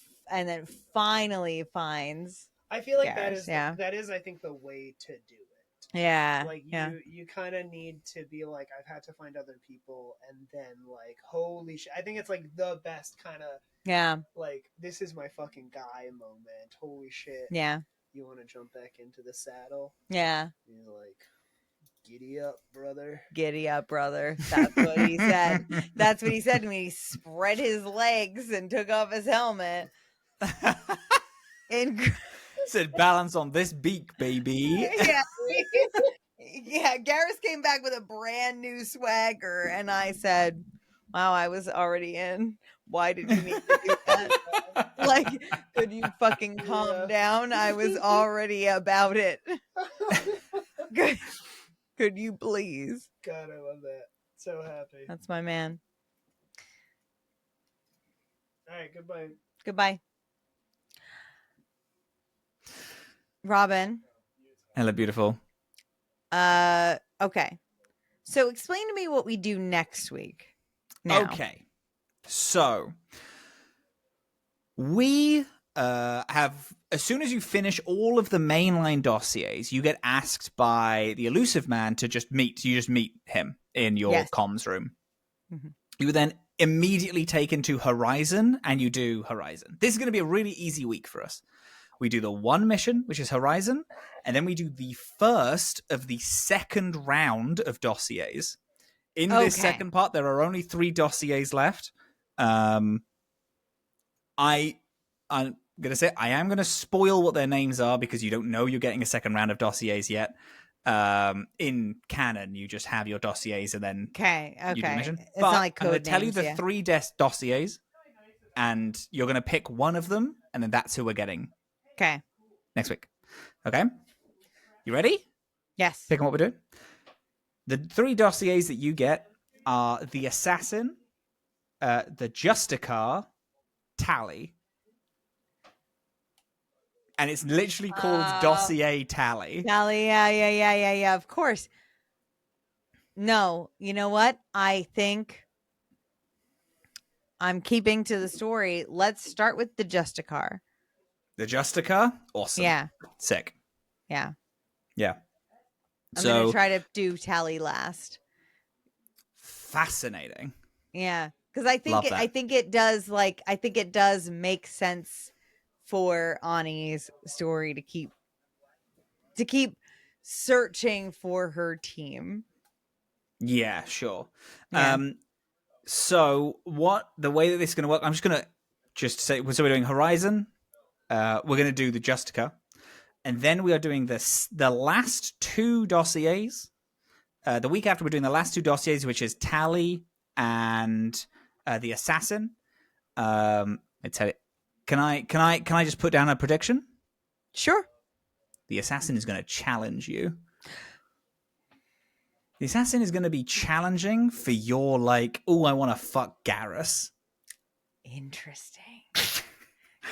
finally finds I feel like Garrus, yeah. that is I think the way to do it. yeah Like you kind of need to be like, I've had to find other people, and then like, holy shit, I think it's like the best kind of yeah like, this is my fucking guy moment. Holy shit. yeah You want to jump back into the saddle? yeah He's like, giddy up, brother. giddy up, brother. That's what he said. That's what he said when he spread his legs and took off his helmet. And Said balance on this beak, baby. yeah, yeah. Garrus came back with a brand new swagger, and I said, "Wow, I was already in. Why did you need to do that? Like, could you fucking calm down? I was already about it. Could you please?" God, I love that. So happy. That's my man. All right, goodbye. Goodbye, Robin. Hello, beautiful. Okay. So explain to me what we do next week. Now. Okay. So, we have, as soon as you finish all of the mainline dossiers, you get asked by the elusive man to just meet. You just meet him in your Yes. comms room. Mhm. You were then immediately taken to Horizon, and you do Horizon. This is going to be a really easy week for us. We do the one mission, which is Horizon, and then we do the first of the second round of dossiers. In this Okay. second part, there are only 3 dossiers left. I'm gonna say I am gonna spoil what their names are because you don't know you're getting a second round of dossiers yet. In canon, you just have your dossiers and then Okay. you do the mission. It's But not like I'm code gonna tell you names, the yeah. 3 dossiers, and you're gonna pick one of them, and then that's who we're getting Okay. next week. Okay, you ready? Yes. Picking what we're doing. The 3 dossiers that you get are the Assassin, the Justicar, Tally. And it's literally called Dossier Tally. Tally, yeah. Of course. No, you know what? I think I'm keeping to the story. Let's start with the Justicar. The Justicar? Awesome. Yeah. Sick. Yeah. Yeah. I'm gonna try to do Tally last. Fascinating. Yeah, because I Love think that. I think it does make sense for Ani's story to keep searching for her team. Yeah, sure. Yeah. So the way that this is going to work, I'm just going to say, so we're doing Horizon, we're going to do the Justica, and then we are doing the last 2 dossiers. The week after, we're doing the last 2 dossiers, which is Tally and the Assassin. I tell you, can I just put down a prediction? Sure. The Assassin is going to challenge you. The Assassin is going to be challenging for your, like, oh, I want to fuck Garrus. Interesting.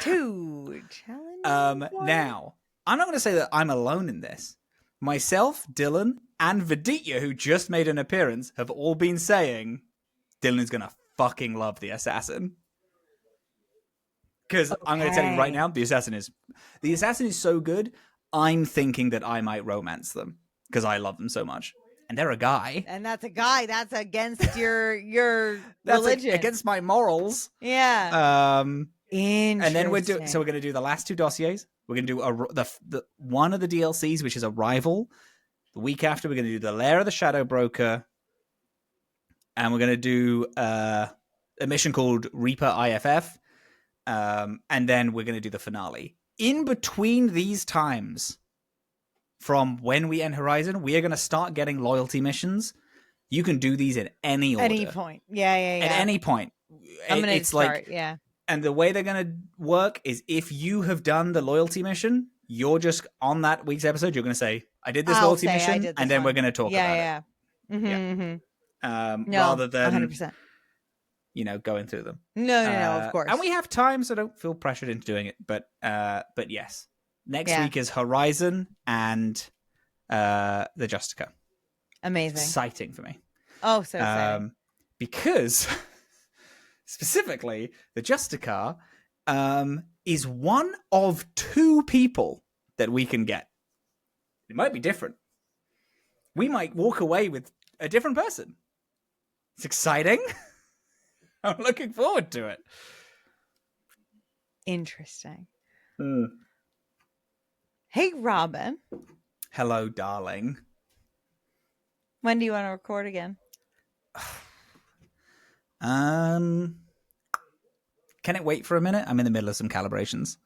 Too challenging. Now, I'm not going to say that I'm alone in this. Myself, Dillin, and Viditya, who just made an appearance, have all been saying Dillin is going to fucking love the Assassin. Because I'm going to tell you right now, the Assassin is so good, I'm thinking that I might romance them because I love them so much. And they're a guy. And that's a guy. That's against your That's religion. against my morals. Yeah. And then we're going to do the last 2 dossiers. We're going to do the one of the DLCs, which is Arrival. The week after, we're going to do the Lair of the Shadow Broker, and we're going to do a mission called Reaper IFF, and then we're going to do the finale. In between these times, from when we end Horizon, we are going to start getting loyalty missions. You can do these at any order. Any point. Yeah. At any point. I'm going to It's start, like, yeah. and the way they're going to work is if you have done the loyalty mission, you're just on that week's episode, you're going to say, I did this I'll loyalty say I mission, did this and then one. we're going to talk about it. Yeah. Mm-hmm. No, Rather than 100%. Going through them. No, of course. And we have time, so don't feel pressured into doing it. But yes, next week is Horizon and the Justica. Amazing. Exciting for me. Oh, so exciting. Because specifically, the Justica is one of 2 people that we can get. It might be different. We might walk away with a different person. It's exciting. I'm looking forward to it. Interesting. Hey, Robin. Hello, darling. When do you want to record again? Can it wait for a minute? I'm in the middle of some calibrations.